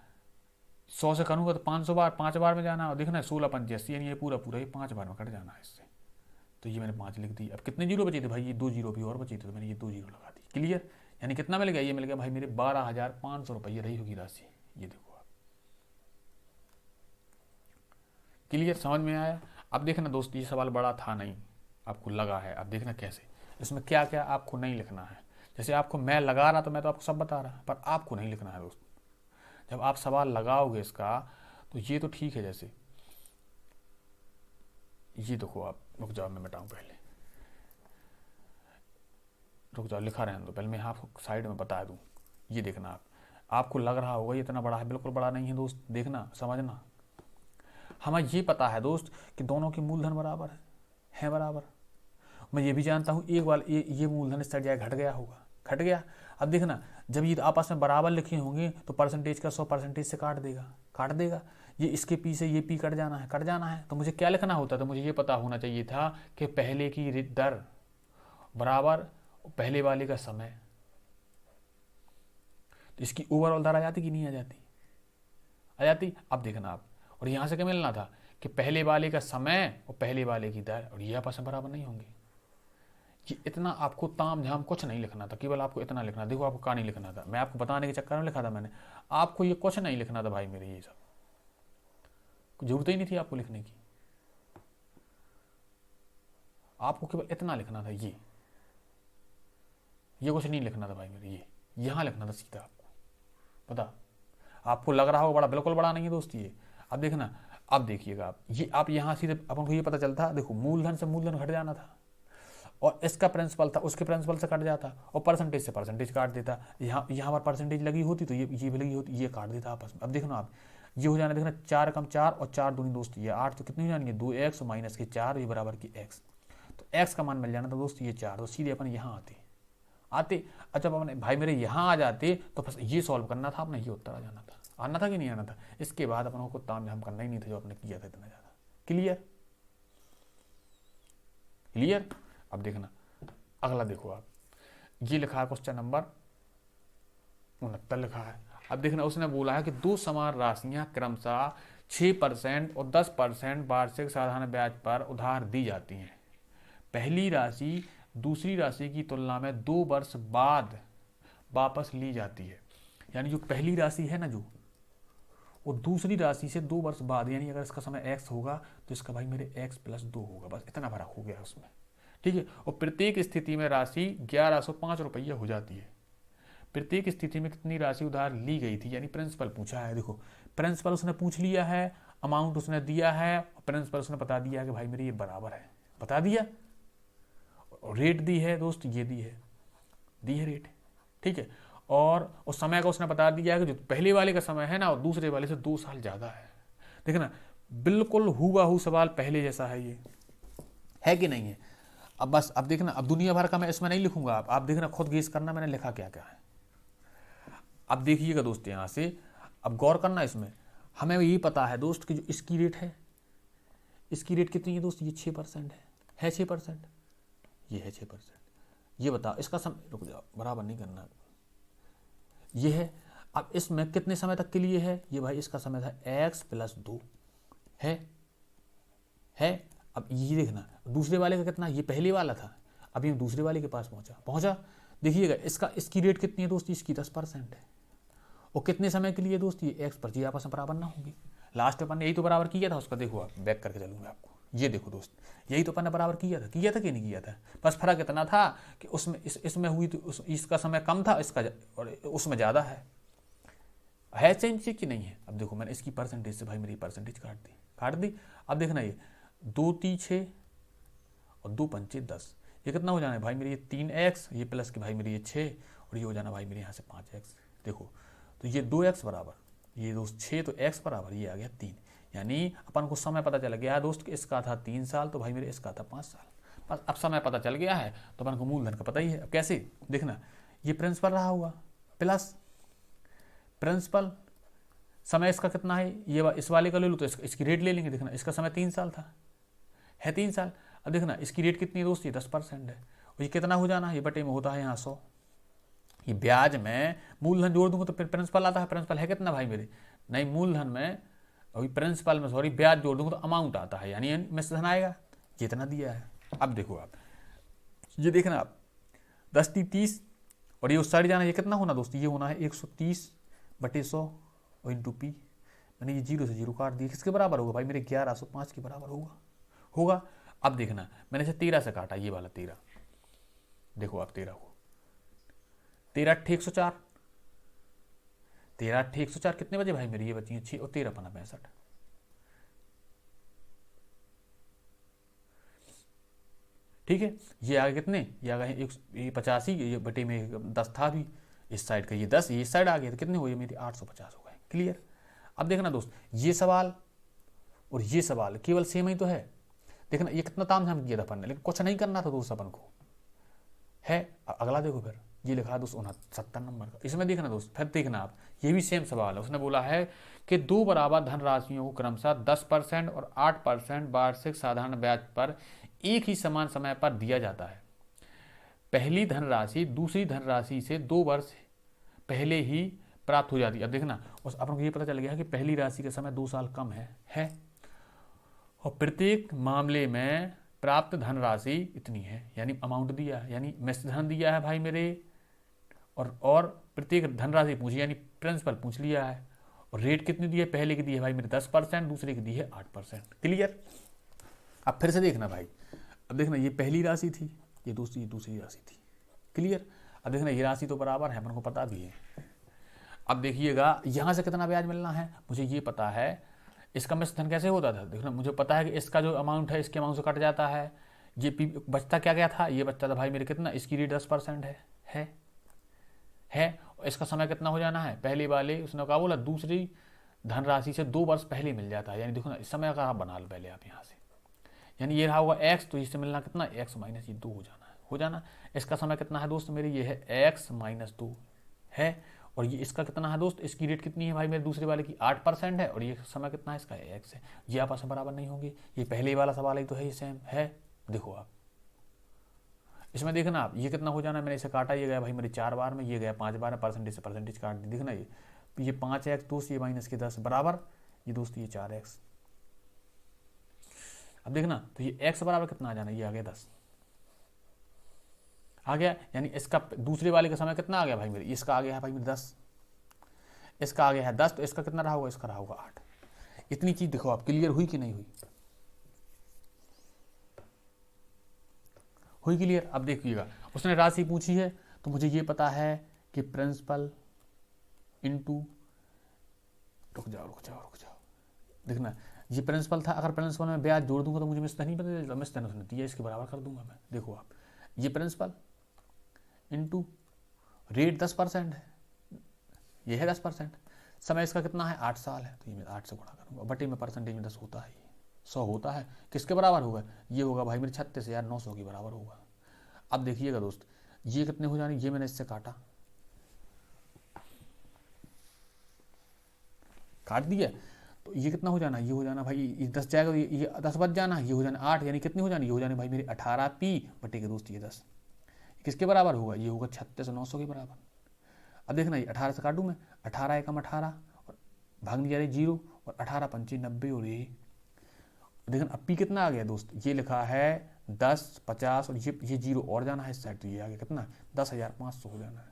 100 से करूँगा तो 500 बार 5 बार में जाना, और देखना 16 5 80, यानी ये पूरा ये 5 बार में कट जाना है इससे, तो ये मैंने 5 लिख दी। अब कितने जीरो बचे थे भाई, ये 2 जीरो भी और बचे थे, तो मैंने ये 2 जीरो लगा दी, क्लियर। यानी कितना मिल गया, ये मिल गया भाई मेरे 12,500 रुपये रही होगी राशि, ये देखो आप, क्लियर, समझ में आया। अब देखना दोस्त ये सवाल बड़ा था नहीं, आपको लगा है, अब देखना कैसे, इसमें क्या क्या आपको नहीं लिखना है। जैसे आपको मैं लगा रहा तो मैं तो आपको सब बता रहा, पर आपको नहीं लिखना है दोस्त। जब आप सवाल लगाओगे इसका तो ये तो ठीक है, जैसे ये देखो आप, रुक जाओ मैं मिटाऊं पहले, रुक जाओ लिखा रहने दो, पहले मैं आपको साइड में बता दूं। ये देखना आप, आपको लग रहा होगा ये इतना बड़ा है, बिल्कुल बड़ा नहीं है दोस्त, देखना समझना। हमें ये पता है दोस्त कि दोनों के मूलधन बराबर है बराबर। मैं ये भी जानता हूँ एक बार ये मूलधन इस साइड जाए घट गया होगा, घट गया। अब देखना जब ये आपस में बराबर लिखे होंगे तो परसेंटेज का 100% से काट देगा। ये इसके पी से ये पी कट जाना है। तो मुझे क्या लिखना होता, तो मुझे ये पता होना चाहिए था कि पहले की दर बराबर पहले वाले का समय, तो इसकी ओवरऑल दर आ जाती कि नहीं आ जाती। अब देखना आप, और यहाँ से क्या मिलना था कि पहले वाले का समय और पहले वाले की दर, और ये आपस में बराबर नहीं होंगे। कि इतना आपको ताम झाम कुछ नहीं लिखना था, केवल आपको इतना लिखना। देखो आपको कहानी लिखना था, मैं आपको बताने के चक्कर में लिखा था मैंने, आपको ये कुछ नहीं लिखना था भाई मेरे, ये सब जरूरत ही नहीं थी आपको लिखने की, आपको केवल इतना लिखना था, ये कुछ नहीं लिखना था भाई मेरे, ये यहाँ लिखना था सीधा आपको। पता आपको लग रहा होगा बड़ा, बिल्कुल बड़ा नहीं है दोस्त ये। अब देखना, अब देखिएगा आप, ये आप यहाँ सीधे अपन को ये पता चलता, देखो मूलधन से मूलधन घट जाना था, और इसका प्रिंसिपल था उसके प्रिंसिपल से कट जाता, और परसेंटेज से परसेंटेज काट देता। यहाँ पर परसेंटेज लगी होती तो ये भी लगी होती, ये काट देता आपस में। अब देखना आप, ये हो जाना, देखना 4 कम 4 और 4 दूनी दोस्त ये 8, तो कितनी हो जानी है 2x माइनस के 4, ये बराबर की x। तो x का मान मिल जाना था दोस्त ये 4, तो सीधे अपन यहाँ आते। अच्छा अपने भाई मेरे यहाँ आ जाते तो बस ये सॉल्व करना था, अपने ये उत्तर आ जाना था, आना था कि नहीं आना था। इसके बाद अपन को ताम झाम करना ही नहीं था जो आपने किया था इतना ज़्यादा, क्लियर? क्लियर? अब देखना अगला, देखो आप, ये लिखा है क्वेश्चन नंबर 69 लिखा है। अब देखना उसने बोला है कि दो समान राशियां क्रमशः 6% और 10% वार्षिक साधारण ब्याज पर उधार दी जाती हैं। पहली राशि दूसरी राशि की तुलना में 2 वर्ष बाद वापस ली जाती है। यानी जो पहली राशि है ना, जो वो दूसरी राशि से 2 वर्ष बाद, यानी अगर इसका समय x होगा तो इसका भाई मेरे x + 2 होगा, बस इतना फर्क हो गया उसमें। ठीक है, और प्रत्येक स्थिति में राशि 1105 रुपये हो जाती है। प्रत्येक स्थिति में कितनी राशि उधार ली गई थी, यानी प्रिंसिपल पूछा है। देखो प्रिंसिपल उसने पूछ लिया है, अमाउंट उसने दिया है, और प्रिंसिपल उसने बता दिया कि भाई मेरे ये बराबर है, बता दिया। और रेट दी है दोस्त, ये दी है रेट। ठीक है, और उस समय का उसने बता दिया है कि जो पहले वाले का समय है ना, और दूसरे वाले से 2 साल ज़्यादा है। देखना बिल्कुल हूबहू सवाल पहले जैसा है, ये है कि नहीं है? अब बस अब देखना, अब दुनिया भर का मैं इसमें नहीं लिखूंगा, आप देखना खुद गेस करना मैंने लिखा क्या क्या है। अब देखिएगा दोस्त, यहाँ से अब गौर करना इसमें। हमें ये पता है दोस्त कि जो इसकी रेट है, इसकी रेट कितनी है दोस्त? ये 6% है 6%, ये है 6%। ये बताओ इसका समय, रुक जाओ बराबर नहीं करना, ये है। अब इसमें कितने समय तक के लिए है? ये भाई इसका समय था x + 2 है। अब ये देखना दूसरे वाले का कितना, ये पहले वाला था, अभी हम दूसरे वाले के पास पहुंचा। देखिएगा इसकी रेट कितनी है दोस्त? इसकी 10% है। और कितने समय के लिए दोस्त? ये x पर, ये आपस में बराबर ना होंगी। लास्ट अपन ने यही तो बराबर किया था उसका, देखो आप बैक करके चलूंगा आपको, ये देखो दोस्त, यही तो अपन ने बराबर किया था कि नहीं किया था? बस फर्क इतना था कि उसमें इसमें हुई तो इसका समय कम था, इसका और उसमें ज़्यादा है सेम चीज कि नहीं है? अब देखो मैंने इसकी परसेंटेज से भाई मेरी परसेंटेज काट दी। अब देखना ये 2 × 6 और 2 × 5 = 10, ये कितना हो जाना है भाई मेरी? ये 3x, ये प्लस की भाई मेरी ये 6, और ये हो जाना भाई मेरे यहाँ से 5x। देखो तो ये 2x बराबर, ये दोस्त 6 तो x बराबर, ये आ गया 3। यानी अपन को समय पता चल गया है दोस्त कि इसका था 3 साल, तो भाई मेरे इसका था 5 साल। बस अब समय पता चल गया है तो अपन को मूलधन का पता ही है। अब कैसे देखना, ये प्रिंसिपल रहा हुआ प्लस प्रिंसिपल, समय इसका कितना है? ये इस वाले का ले लो तो इसकी रेट ले लेंगे। देखना इसका समय 3 साल था, है 3 साल। अब देखना इसकी रेट कितनी है दोस्त? ये 10% है, और ये कितना हो जाना? ये बटे में होता है यहाँ 100। ये ब्याज में मूलधन जोड़ दूंगा तो फिर प्रिंसिपल आता है। प्रिंसिपल है कितना भाई मेरे? नहीं, मूलधन में अभी प्रिंसिपल में सॉरी ब्याज जोड़ दूंगा तो अमाउंट आता है, यानी मिश्रधन आएगा, जितना दिया है। अब देखो आप ये देखना, आप 10 × 30, और ये उस साइड जाना, ये कितना होना दोस्त? ये होना है 130/100 और इंटू पी। मैंने ये 0 से 0 काट दिया, किसके बराबर होगा भाई मेरे? 1105 के बराबर होगा। अब देखना मैंने इसे 13 से काटा, ये वाला 13, देखो आप 13 को 13 × 104, 13 × 104 कितने बजे भाई मेरी? ये बची है 6 और 13 × 5 = 65। ठीक है, ये आ गए कितने? ये आ गए 85, ये बटे में 10 था भी इस साइड का, ये 10 ये इस साइड आ गया, तो कितने हुए मेरे? 850 हो गए। क्लियर? अब देखना दोस्त, ये सवाल और ये सवाल केवल सेम ही तो है। देखना ये कितना ताम झाम किया था अपन ने, लेकिन कुछ नहीं करना था दोस्त अपन को, है। अगला देखो फिर, ये लिखा है दोस्त 69 नंबर का। इसमें देखना दोस्त, फिर देखना आप, ये भी सेम सवाल है। उसने बोला है कि 2 बराबर धनराशियों को क्रमशः 10% और 8% वार्षिक साधारण ब्याज पर एक ही समान समय पर दिया जाता है। पहली धनराशि दूसरी धनराशि से 2 वर्ष पहले ही प्राप्त हो जाती है। अब देखना उस अपन को ये पता चल गया कि पहली राशि का समय 2 साल कम है, और प्रत्येक मामले में प्राप्त धनराशि इतनी है, यानी अमाउंट दिया है, यानी मिश्रधन दिया है भाई मेरे, और प्रत्येक धनराशि पूछी, यानी प्रिंसिपल पूछ लिया है, और रेट कितनी दी है? पहले की दी है भाई मेरे 10%, दूसरे की दी है 8%। क्लियर? अब फिर से देखना भाई, अब देखना ये पहली राशि थी, ये दूसरी राशि थी। क्लियर? अब देखना ये राशि तो बराबर है, अपन को पता भी है। अब देखिएगा यहाँ से कितना ब्याज मिलना है, मुझे ये पता है। इसका मिश्रधन कैसे होता था? देखना मुझे पता है कि इसका जो अमाउंट है इसके अमाउंट से कट जाता है। ये बचता क्या था? ये बचता था भाई मेरे कितना? इसकी रेट 10% है, और इसका समय कितना हो जाना है? पहले वाले उसने कहा बोला दूसरी धनराशि से 2 वर्ष पहले मिल जाता है। यानी देखो ना इस समय का आप बना लो पहले आप यहाँ से, यानी ये रहा होगा x, तो इससे मिलना कितना? x - ये 2 हो जाना। इसका समय कितना है दोस्त मेरे? ये है x - 2 है, और ये इसका कितना है दोस्त, इसकी रेट कितनी है भाई मेरे दूसरे वाले की 8% है, और ये समय कितना है इसका x है। ये आपस में बराबर नहीं होंगे, ये पहले वाला सवाल ही तो है, ये सेम है। देखो आप इसमें देखना आप, ये कितना हो जाना, मैंने इसे काटा, ये गया भाई मेरे 4 बार में, ये गया 5 बार में, परसेंटेज से परसेंटेज काट दी, देखना ये 5x दोस्त, ये माइनस के 10 बराबर, ये दोस्त ये 4x। अब देखना तो ये x बराबर कितना आ जाना, ये आ गया 10 आ गया, यानी इसका दूसरे वाले का समय कितना आ गया भाई मेरे, इसका आ गया है भाई मेरे 10, इसका आ गया है 10, तो इसका कितना रहा होगा, इसका रहा होगा 8। इतनी चीज देखो आप क्लियर हुई कि नहीं हुई, हुई क्लियर। अब देखिएगा उसने राशि पूछी है, तो मुझे ये पता है कि प्रिंसिपल इनटू, रुक जाओ, देखना ये प्रिंसिपल था, अगर प्रिंसिपल में ब्याज जोड़ दूंगा तो मुझे मिस नहीं पता, मिस उसने दिया, इसके बराबर कर दूंगा मैं। देखो आप, ये प्रिंसिपल इनटू रेट 10% है, ये है 10%, समय इसका कितना है 8 साल है, तो ये मैं 8 से गुणा करूंगा, बटे में परसेंटेज में 10 होता है, 100 होता है, किसके बराबर होगा, ये होगा भाई मेरे 36,900 के बराबर होगा। अब देखिएगा दोस्त, ये कितने हो जाने, ये मैंने इससे काट दिया, तो ये कितना हो जाना, ये हो जाना भाई, ये 10 जाएगा, ये 10 बच जाना, ये हो जाना 8, यानी कितनी हो जानी, ये हो जाने भाई मेरे 18p बटे के दोस्त ये 10, किसके बराबर होगा, ये होगा 36,900 के बराबर। अब देखना ये 18 से काटूँ मैं, 18 एकम 18 और भागने जा रही 0, और 18 पंची 90, और ये देखना अब पी कितना आ गया दोस्त, ये लिखा है 10 50, और ये 0 और जाना है इस साइड, तो ये आ गया कितना 10,500 हो जाना है।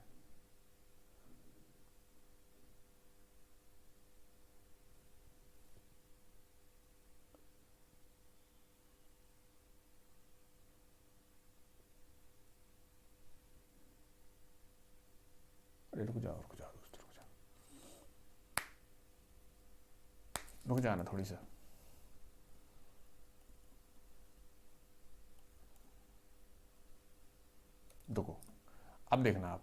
अरे रुक जाओ दोस्त, रुक जाना थोड़ी सा, देखो अब देखना आप,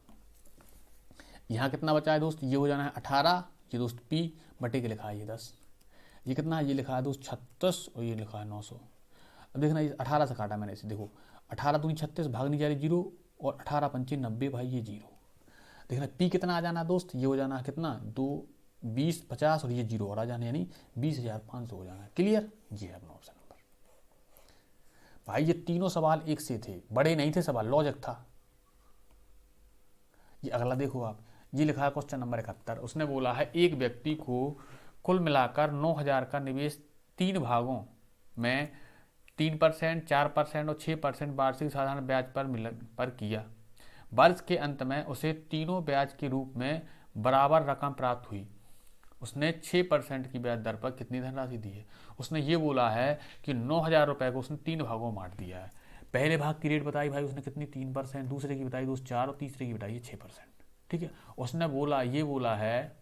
यहाँ कितना बचा है दोस्त, ये हो जाना है 18, ये दोस्त p बटे के लिखा है ये 10, ये कितना है, ये लिखा है दोस्त 36, और ये लिखा है 900। अब देखना ये 18 से काटा मैंने इसे, देखो 18 दूनी 36, भाग नहीं जा रही 0, और 18 पंचे 90 भाई ये 0। देखना p कितना आ जाना दोस्त, ये हो जाना कितना 2 20 50, और ये 0 और आ जाना, यानी 20,500 हो जाना। क्लियर, ये है अपना ऑप्शन नंबर। भाई ये तीनों सवाल एक से थे, बड़े नहीं थे सवाल, लॉजिक था। ये अगला देखो आप, ये लिखा है क्वेश्चन नंबर 71, उसने बोला है एक व्यक्ति को कुल मिलाकर 9,000 का निवेश 3 भागों में 3%, 4% और 6% वार्षिक साधारण ब्याज पर किया। वर्ष के अंत में उसे तीनों ब्याज के रूप में बराबर रकम प्राप्त हुई। उसने 6% की ब्याज दर पर कितनी धनराशि दी है। उसने ये बोला है कि 9,000 रुपये को उसने 3 भागों में बांट दिया है। पहले भाग की रेट बताई भाई उसने कितनी 3%, दूसरे की बताई दोस्त 4, और तीसरे की बताई 6%। ठीक है, उसने बोला ये बोला है,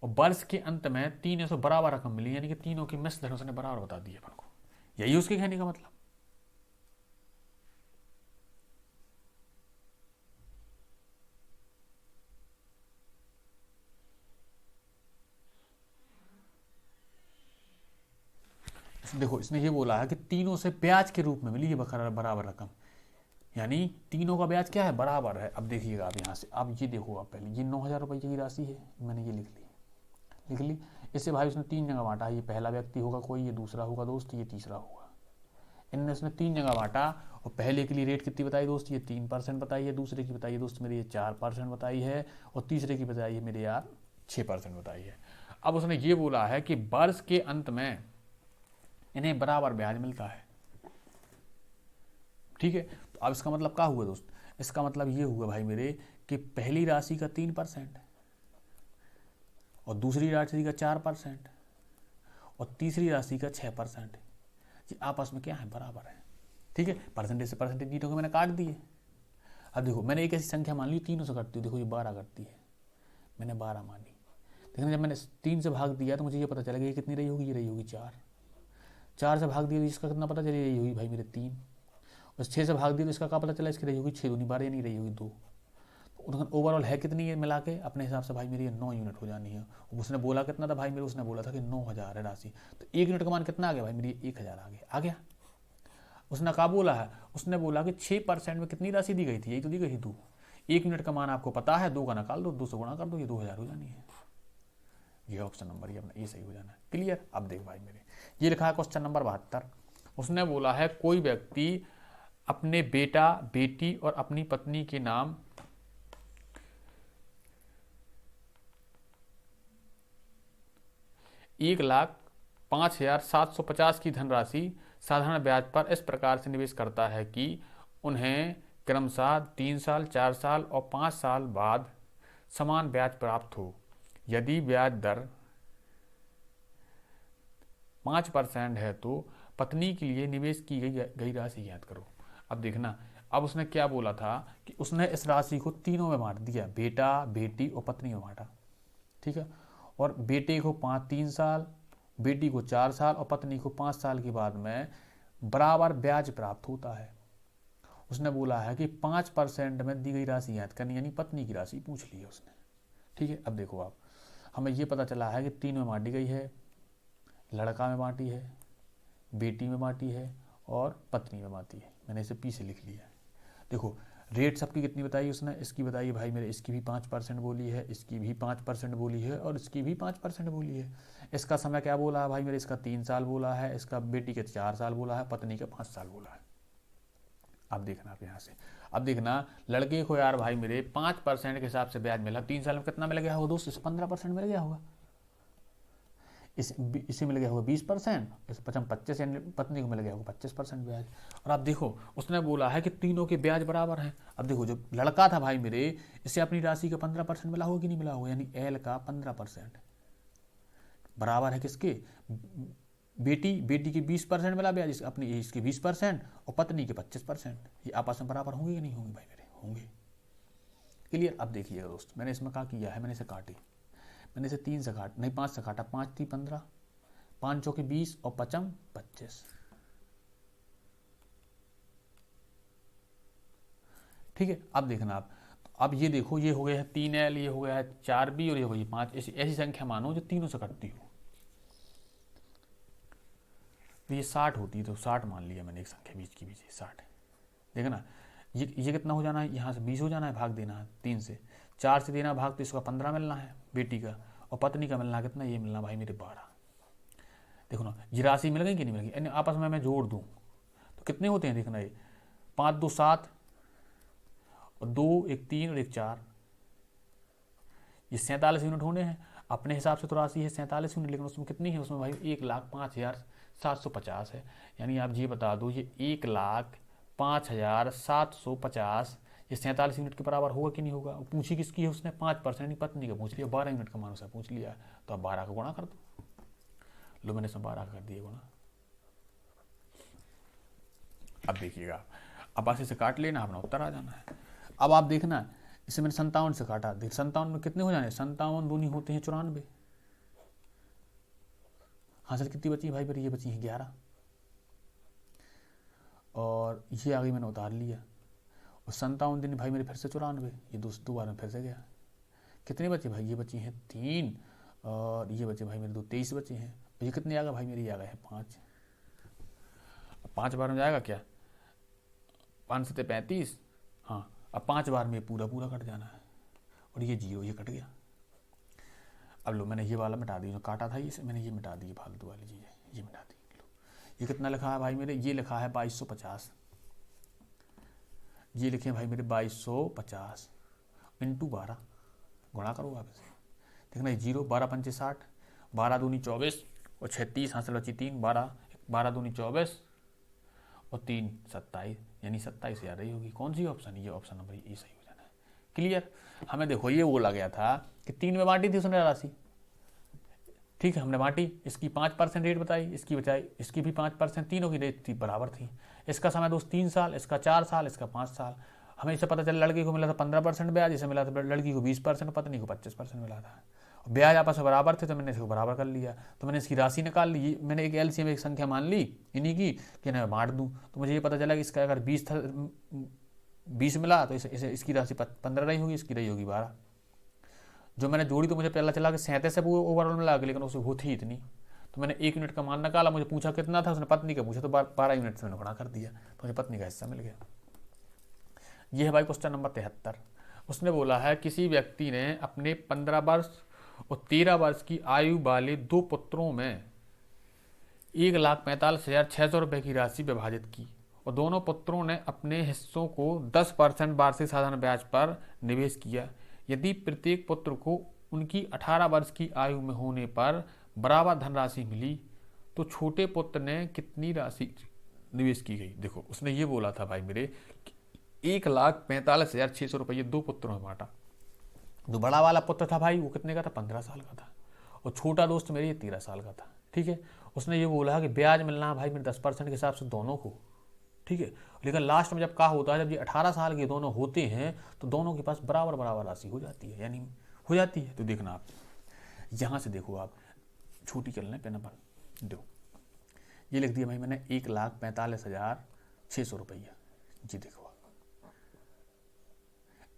और वर्ष के अंत में 3 बराबर रकम मिली, यानी कि तीनों की मिश्र उसने बराबर बता दी अपन को, यही उसके कहने का मतलब। देखो इसने ये बोला है कि तीनों से ब्याज के रूप में मिली ये बराबर रकम, यानी तीनों का ब्याज क्या है, बराबर है। अब देखिएगा आप यहाँ से, अब ये देखो आप पहले, ये 9,000 रुपये की राशि है, मैंने ये लिख ली। इससे भाई उसने 3 जगह बांटा, ये पहला व्यक्ति होगा कोई, ये दूसरा होगा दोस्त, ये तीसरा होगा। इनने उसने 3 जगह बांटा, और पहले के लिए रेट कितनी बताई दोस्त, ये 3% बताई है, दूसरे की बताइए दोस्त मेरी ये 4% बताई है, और तीसरे की बताइए मेरे यार 6% बताई है। अब उसने ये बोला है कि वर्ष के अंत में इन्हें बराबर ब्याज मिलता है। ठीक है, तो अब इसका मतलब क्या हुआ दोस्त, इसका मतलब ये हुआ भाई मेरे कि पहली राशि का 3% और दूसरी राशि का 4% और तीसरी राशि का 6%, ये आपस में क्या है, बराबर है। ठीक है, परसेंटेज से परसेंटेज तीनों को मैंने काट दिए। अब देखो मैंने एक ऐसी संख्या मान ली तीनों से करती हूँ, देखो ये 12 करती है, मैंने 12 मानी। देखना जब मैंने 3 से भाग दिया तो मुझे ये पता चला ये कितनी रही होगी, ये रही होगी 4 से भाग दिया तो इसका कितना पता चला, रही होगी भाई मेरे 3, और 6 से भाग दिया तो इसका क्या पता चला, इसकी रही होगी 6 दूनी 12, यानी रही होगी 2। तो ओवरऑल है कितनी है मिला के अपने हिसाब से भाई मेरी 9 यूनिट हो जानी है। उसने बोला कितना था भाई मेरे, उसने बोला था कि 9,000 है राशि, तो 1 यूनिट का मान कितना आ गया भाई मेरी, 1,000 आ गया। उसने कहा बोला है, उसने बोला कि 6% में कितनी राशि दी गई थी, यही तो दी गई थी 2, 1 यूनिट का मान आपको पता है, 2 का निकाल दो, 2 से गुणा कर दो, ये 2000 हो जानी है। ये ऑप्शन नंबर ये अपना ये सही हो जाना है। क्लियर। अब देख भाई मेरे, ये लिखा है क्वेश्चन नंबर 72। उसने बोला है कोई व्यक्ति अपने बेटा, बेटी और अपनी पत्नी के नाम 1,05,750 की धनराशि साधारण ब्याज पर इस प्रकार से निवेश करता है कि उन्हें क्रमशः 3 साल, 4 साल और 5 साल बाद समान ब्याज प्राप्त हो। यदि ब्याज दर 5% है तो पत्नी के लिए निवेश की गई राशि ज्ञात करो। अब देखना, अब उसने क्या बोला था कि उसने इस राशि को तीनों में बांट दिया, बेटा, बेटी और पत्नी में बांटा। ठीक है। और बेटे को 3 साल, बेटी को 4 साल और पत्नी को 5 साल के बाद में बराबर ब्याज प्राप्त होता है। उसने बोला है कि 5% में दी गई राशि याद करनी, यानी पत्नी की राशि पूछ ली है उसने। ठीक है। अब देखो, आप हमें ये पता चला है कि 3 में बांटी गई है, लड़का में बांटी है, बेटी में बांटी है और पत्नी में बांटी है। मैंने इसे पी से लिख लिया। देखो रेट सबकी कितनी बताई उसने, इसकी बताई भाई मेरे, इसकी भी 5% बोली है, इसकी भी 5% बोली है और इसकी भी 5% बोली है। इसका समय क्या बोला है भाई मेरे, इसका 3 साल बोला है, इसका बेटी के 4 साल बोला है, पत्नी के 5 साल बोला है। अब देखना आप यहाँ से, अब देखना लड़के को यार भाई मेरे 5% के हिसाब से ब्याज मिला, 3 साल में कितना मिल गया होगा दोस्त, इसे 15% मिल गया होगा, इसे मिल गया होगा 20%, इस 25, यानी पत्नी को मिल गया होगा 25% ब्याज। और आप देखो उसने बोला है कि तीनों के ब्याज बराबर हैं। अब देखो जो लड़का था भाई मेरे, इसे अपनी राशि का 15% मिला होगा कि नहीं मिला होगा, यानी एल का 15% बराबर है किसके, बेटी के 20% मिला ब्याज, अपनी इसके 20% और पत्नी के 25%। ये आपस में बराबर होंगे कि नहीं होंगे भाई मेरे, होंगे। क्लियर। अब देखिएगा दोस्त, मैंने इसमें क्या किया है, मैंने इसे काटी, मैंने इसे 3 से काट नहीं 5 से काटा, 5 × 3 = 15, 5 × 4 = 20 और 5 × 25। ठीक है। अब देखना आप, अब ये देखो, ये हो गया है 3L, ये हो गया है 4B और ये हो गई 5। ऐसी संख्या मानो जो तीनों से कटती हो। तो ये 60 होती है, तो 60 मान लिया मैंने, एक संख्या बीच की बीच 60। देखना ये कितना हो जाना है, यहाँ से 20 हो जाना है, भाग देना है 3 से, 4 से देना भाग, तो इसका 15 मिलना है बेटी का, और पत्नी का मिलना कितना, ये मिलना भाई मेरे 12। देखो ना ये राशि मिल गई कि नहीं मिल गई, आपस में मैं जोड़ दूँ तो कितने होते हैं, देखना ये 5 × 2 = 7 और 2 × 1 = 3 और 1 × 4, ये 47 यूनिट होने हैं। अपने हिसाब से तो राशि है 47 यूनिट, लेकिन उसमें कितनी है, उसमें भाई 1,05,750 है। यानी आप ये बता दो, ये 1,05,750 ये 47 यूनिट के बराबर होगा कि नहीं होगा। पूछी किसकी है उसने, 5%, पत्नी का पूछ लिया, 12 यूनिट का मान उसने पूछ लिया, तो आप 12 का गुणा कर दो। लो मैंने इसमें 12 कर दिया गुणा। अब देखिएगा, अब बस इसे काट लेना, अपना उत्तर आ जाना है। अब आप देखना, इसे मैंने 57 से काटा, देख 57 में कितने हो जाने, 57 दूनी होते हैं 94। हासिल कितनी बची भाई मेरी, ये बची है 11, और ये आगे मैंने उतार लिया, और 57 दिन भाई मेरे फिर से 94, ये दोबारा में फिर से गया। कितने बचे भाई, ये बची हैं 3, और ये बचे भाई मेरे 23 बचे हैं। ये कितने आ गए भाई मेरे, ये आ गए हैं 5। 5 बार में जाएगा क्या, 5 × 7 = 35। हाँ, अब 5 बार में पूरा कट जाना है, और ये 0 ये कट गया। अब लो मैंने ये वाला मिटा दी, जो काटा था इसे मैंने ये मिटा दी, फालतू वाली चीज़ है ये मिटा दी। लो ये कितना लिखा है भाई मेरे, ये लिखा है 2250, ये लिखे भाई मेरे 2250 × 12, गुणा करो आप इसे, देखना ये 0, 12 × 5 = 60, 12 दूनी 24 और 36, हासिल बची 3, 12 दूनी 24 और 3 27, यानी 27 याद रही होगी। कौन सी ऑप्शन, ये ऑप्शन नंबर ए सही हो जाना है। क्लियर। हमें देखो ये बोला गया था कि 3 में बांटी थी उसने राशि, ठीक है, हमने बांटी, इसकी 5% रेट बताई, इसकी बचाई, इसकी भी 5%, तीनों की रेट थी बराबर थी। इसका समय दोस्त 3 साल, इसका 4 साल, इसका 5 साल। हमें इससे पता चला लड़के को मिला था 15% ब्याज, इसे मिला था लड़की को 20%, पत्नी को 25% मिला था। ब्याज आपस में बराबर थे, तो मैंने इसको बराबर कर लिया, तो मैंने इसकी राशि निकाल ली। मैंने एक एलसीएम एक संख्या मान ली इन्हीं की कि मैं बांट दूँ, तो मुझे ये पता चला कि इसका अगर 20 मिला तो इसे इसकी राशि 15 रही होगी, इसकी रही होगी 12। जो मैंने जोड़ी तो मुझे पहला चला कि 37 ओवरऑल मिला, लेकिन उसे वो थी इतनी, तो मैंने 1 यूनिट का मान निकाला। मुझे पूछा कितना था, उसने पत्नी का पूछा, तो 12 यूनिट से मैंने गुणा कर दिया, तो मुझे पत्नी का हिस्सा मिल गया। ये है भाई क्वेश्चन नंबर 73। उसने बोला है किसी व्यक्ति ने अपने 15 वर्ष और 13 वर्ष की आयु वाले दो पुत्रों में 1,45,600 रुपये की राशि विभाजित की और दोनों पुत्रों ने अपने हिस्सों को 10% वार्षिक साधारण ब्याज पर निवेश किया। यदि प्रत्येक पुत्र को उनकी 18 वर्ष की आयु में होने पर बराबर धनराशि मिली तो छोटे पुत्र ने कितनी राशि निवेश की गई। देखो उसने ये बोला था भाई मेरे 1,45,600 रुपये दो पुत्रों में बांटा। जो बड़ा वाला पुत्र था भाई वो कितने का था, 15 साल का था, और छोटा दोस्त मेरे ये 13 साल का था। ठीक है, उसने ये बोला कि ब्याज मिलना है भाई मेरे 10% के हिसाब से दोनों को। ठीक है, लेकिन लास्ट में जब क्या होता है, जब ये 18 साल के दोनों होते हैं तो दोनों के पास बराबर बराबर राशि हो जाती है, यानी हो जाती है। तो देखना आप यहाँ से देखो, आप छोटी कर लें पेन पर दो, ये लिख दिया भाई मैंने 1,45,600 रुपया। जी देखो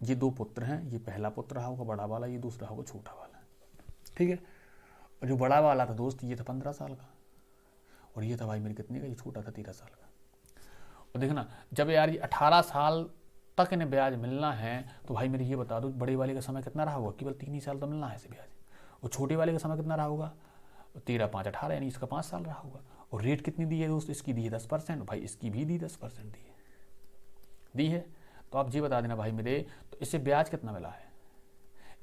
ये दो पुत्र हैं, ये पहला पुत्र रहा होगा बड़ा वाला, ये दूसरा होगा छोटा वाला। ठीक है, और जो बड़ा वाला था दोस्त ये था 15 साल का और ये था भाई मेरे कितने का, ये छोटा था 13 साल का। और देखना जब यार ये 18 साल तक इन्हें ब्याज मिलना है तो भाई मेरे ये बता दो बड़े वाले का समय कितना रहा होगा, केवल 3 ही साल तो मिलना है इसे ब्याज। और छोटे वाले का समय कितना रहा होगा, 13 5 18, यानी इसका 5 साल रहा होगा। और रेट कितनी दी है दोस्त, इसकी दी है 10%, भाई इसकी भी दी 10% दी है। तो आप ये बता देना भाई मेरे, तो इसे ब्याज कितना मिला है,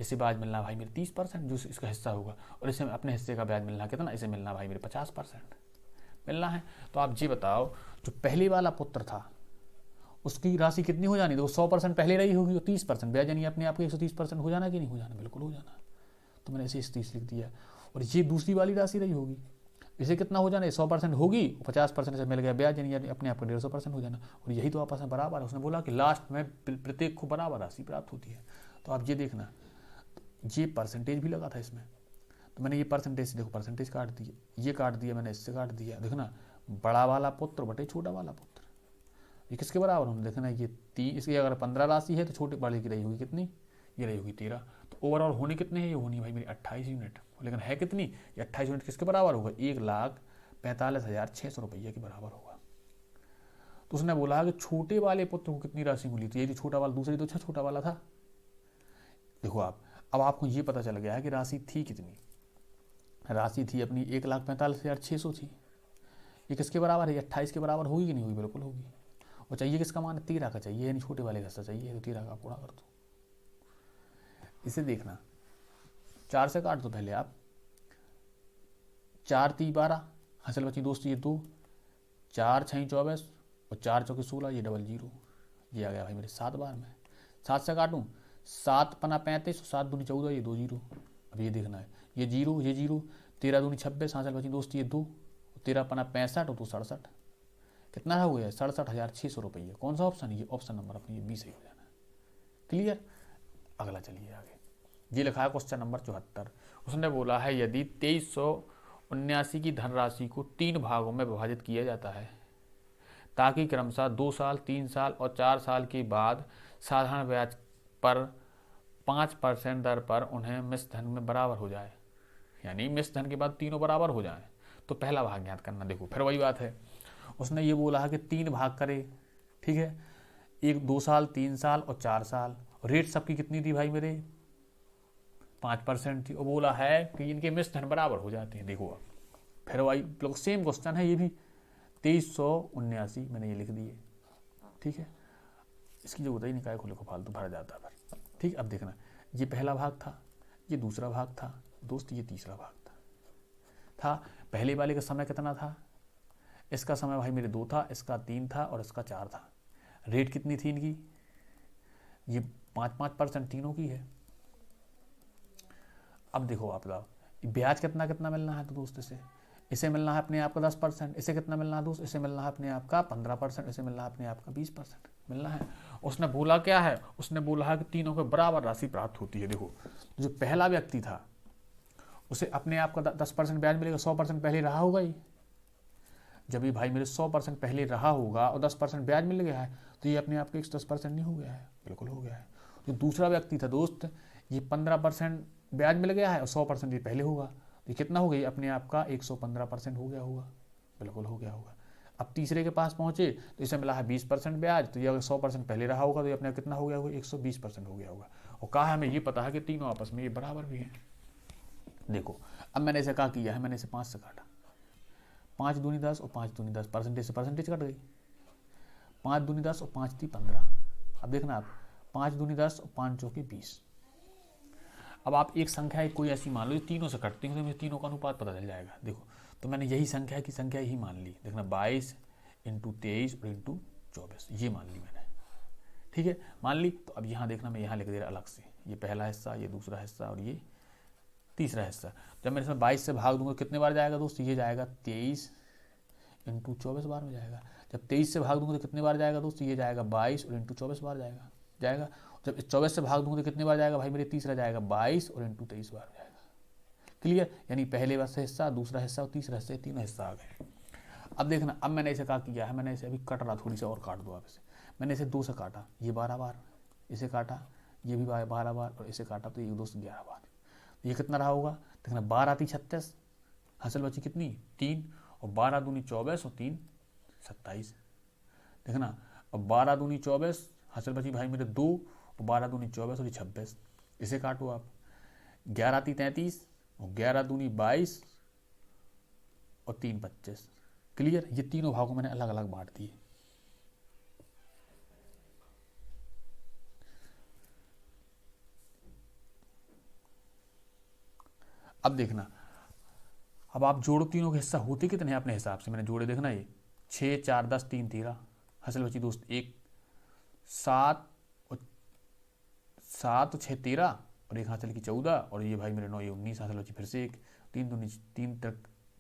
इसे ब्याज मिलना भाई मेरे 30% जो इसका हिस्सा होगा, और इसे अपने हिस्से का ब्याज मिलना कितना, इसे मिलना भाई मेरे 50% मिलना है। तो आप ये बताओ जो पहले वाला पुत्र था उसकी राशि कितनी हो जानी, तो 100% पहले रही होगी, तो 30% ब्याज यानी अपने आप को 130% हो जाना कि नहीं हो जाना, बिल्कुल हो जाना। तो मैंने ऐसे 30 लिख दिया। और ये दूसरी वाली राशि रही होगी, इसे कितना हो जाना, 100% होगी, 50% से मिल गया ब्याज यानी अपने आप को 150% हो जाना। और यही तो आपस में बराबर है। उसने बोला कि लास्ट में प्रत्येक को बराबर राशि प्राप्त होती है। तो आप ये देखना, ये परसेंटेज भी लगा था इसमें, तो मैंने ये परसेंटेज देखो परसेंटेज काट दिया, ये काट दिया मैंने, इससे काट दिया। देखना बड़ा वाला पुत्र बटे छोटा वाला पुत्र, ये किसके बराबर होंगे, देखना ये 3, इसकी अगर 15 राशि है तो छोटे वाले की रही होगी कितनी, ये रही होगी 13। तो ओवरऑल होने कितने हैं, ये होनी भाई मेरी 28 यूनिट, लेकिन है कितनी, ये 28 यूनिट किसके बराबर होगा, 1,45,600 रुपये के बराबर होगा। तो उसने बोला कि छोटे वाले पुत्र को कितनी राशि मिली, तो ये जो छोटा वाला दूसरी तो अच्छा छोटा वाला था। देखो आप, अब आपको ये पता चल गया है कि राशि थी कितनी, राशि थी अपनी 1,45,600 थी। ये किसके बराबर है, 28 के बराबर होगी कि नहीं होगी, बिल्कुल होगी। और चाहिए किसका मान, 13 का चाहिए, यानी छोटे वाले का हिस्सा चाहिए, तो 13 का पूरा कर दो। इसे देखना 4 से काट दो पहले आप, 4 3 12, हासिल बची दोस्त ये 2, 4 6 24 और 4 चौके 16, ये डबल 0, ये आ गया भाई मेरे 7 बार में। 7 से काटूँ, 7 पना 35 और 7 दूनी 14, ये 2 0। अब ये देखना है, ये 0 ये 0, 13 दूनी 26, हासिल बची दोस्त ये 2, 13 पना 65 और 2 67, कितना हो गया 67,600 रुपये। कौन सा ऑप्शन, ये ऑप्शन नंबर अपनी ये 20 सही हो जाना। क्लियर, अगला चलिए आगे। ये लिखा है क्वेश्चन नंबर 74। उसने बोला है यदि 2379 की धनराशि को 3 भागों में विभाजित किया जाता है ताकि क्रमशः 2 साल 3 साल और 4 साल के बाद साधारण ब्याज पर 5% दर पर उन्हें मिश्र धन में बराबर हो जाए, यानी मिश्र धन के बाद तीनों बराबर हो जाए, तो पहला भाग ज्ञात करना। देखो फिर वही बात है, उसने ये बोला है कि 3 भाग करे, ठीक है, 1 2 साल 3 साल और 4 साल। रेट सबकी कितनी थी भाई मेरे, 5% थी, और बोला है कि इनके मिश्र धन बराबर हो जाते हैं। देखो फिर वही सेम क्वेश्चन है, ये भी 2379 मैंने ये लिख दिए। ठीक है, इसकी जरूरत ही नहीं, काय खुले को फालतू भर जाता है। ठीक, अब देखना ये पहला भाग था, ये दूसरा भाग था दोस्त, ये तीसरा भाग था। पहले वाले का समय कितना था, इसका समय भाई मेरे 2 था, इसका 3 था और इसका 4 था। रेट कितनी थी इनकी, ये 5% तीनों की है। अब देखो आप बताओ ब्याज कितना कितना मिलना है, तो दोस्त इसे मिलना है अपने आप का 10%, इसे कितना मिलना है दोस्त, इसे मिलना है अपने आप का 15%, इसे मिलना है अपने आप का 20% मिलना है। उसने बोला क्या है, उसने बोला है कि तीनों को बराबर राशि प्राप्त होती है। देखो जो पहला व्यक्ति था उसे अपने आप का 10% ब्याज मिलेगा, 100% पहले रहा होगा ही। जब भी भाई मेरे 100% पहले रहा होगा और 10% ब्याज मिल गया है तो ये अपने आप का 10% नहीं हो गया है, बिल्कुल हो गया है। जो दूसरा व्यक्ति था दोस्त, ये 15% ब्याज मिल गया है और 100% ये पहले होगा, तो ये कितना हो गया, अपने आप का 115% हो गया होगा, बिल्कुल हो गया होगा। अब तीसरे के पास पहुंचे तो इसे मिला है 20% ब्याज, तो ये अगर 100% पहले रहा होगा तो ये अपने कितना हो गया होगा, 120% हो गया होगा। और कहा है हमें ये पता है कि तीनों आपस में ये बराबर भी है। देखो अब मैंने इसे क्या किया है, मैंने इसे 5 से काटा, 5 दूनी 10 और 5 दूनी 10, परसेंटेज से परसेंटेज कट गई, 5 दूनी 10 और 5 × 15। अब देखना आप 5 दूनी 10 और 5 चौके 20। अब आप एक संख्या कोई ऐसी मान लो, तीनों से कटती है तो मुझे तीनों का अनुपात पता चल जाएगा। देखो तो मैंने यही संख्या की संख्या ही मान ली, देखना 22 × 23 और × 24 ये मान ली मैंने, ठीक है मान ली। तो अब यहाँ देखना मैं यहाँ लिख दे रहा अलग से, ये पहला हिस्सा, ये दूसरा हिस्सा और ये तीसरा हिस्सा। जब मैं इसमें 22 से भाग दूंगा कितने बार जाएगा दोस्त, ये जाएगा 23 × 24 बार में जाएगा। जब 23 से भाग दूंगा तो कितने बार जाएगा दोस्त, ये जाएगा 22 और × 24 बार जाएगा जाएगा। जब 24 से भाग दूंगा तो कितने बार जाएगा भाई मेरे, तीसरा जाएगा 22 और × 23 बार जाएगा। क्लियर, यानी पहले वाला हिस्सा, दूसरा हिस्सा और तीसरा हिस्सा, तीनों हिस्सा आ गए। अब देखना अब मैंने इसे क्या किया है, मैंने इसे अभी कट रहा, थोड़ी सी और काट दो आप इसे। मैंने इसे 2 से काटा, ये 12 बार, इसे काटा ये भी 12 बार और इसे काटा तो ये दोस्त 11 बार। ये कितना रहा होगा, देखना 12 × 36, हासिल बची कितनी 3, और 12 दूनी 24 और 3 27। देखना अब 12 दूनी 24, हासिल बची भाई मेरे 2, और 12 दूनी 24 और 26, इसे काटो आप। 11 × 33 और 11 दूनी 22 और 3 25। क्लियर, ये तीनों भागों मैंने अलग अलग बांट दिए। अब देखना, अब आप जोड़ो, तीनों के हिस्सा होते कितने हैं अपने हिसाब से मैंने जोड़े, देखना ये 6 4 10 3 13, हासिल बची दोस्त 1, 7 और 6 13 और 1 हासिल की 14, और ये भाई मेरे 9 ये 19, हासिल बची फिर से 1, 3 दूनी 3 तक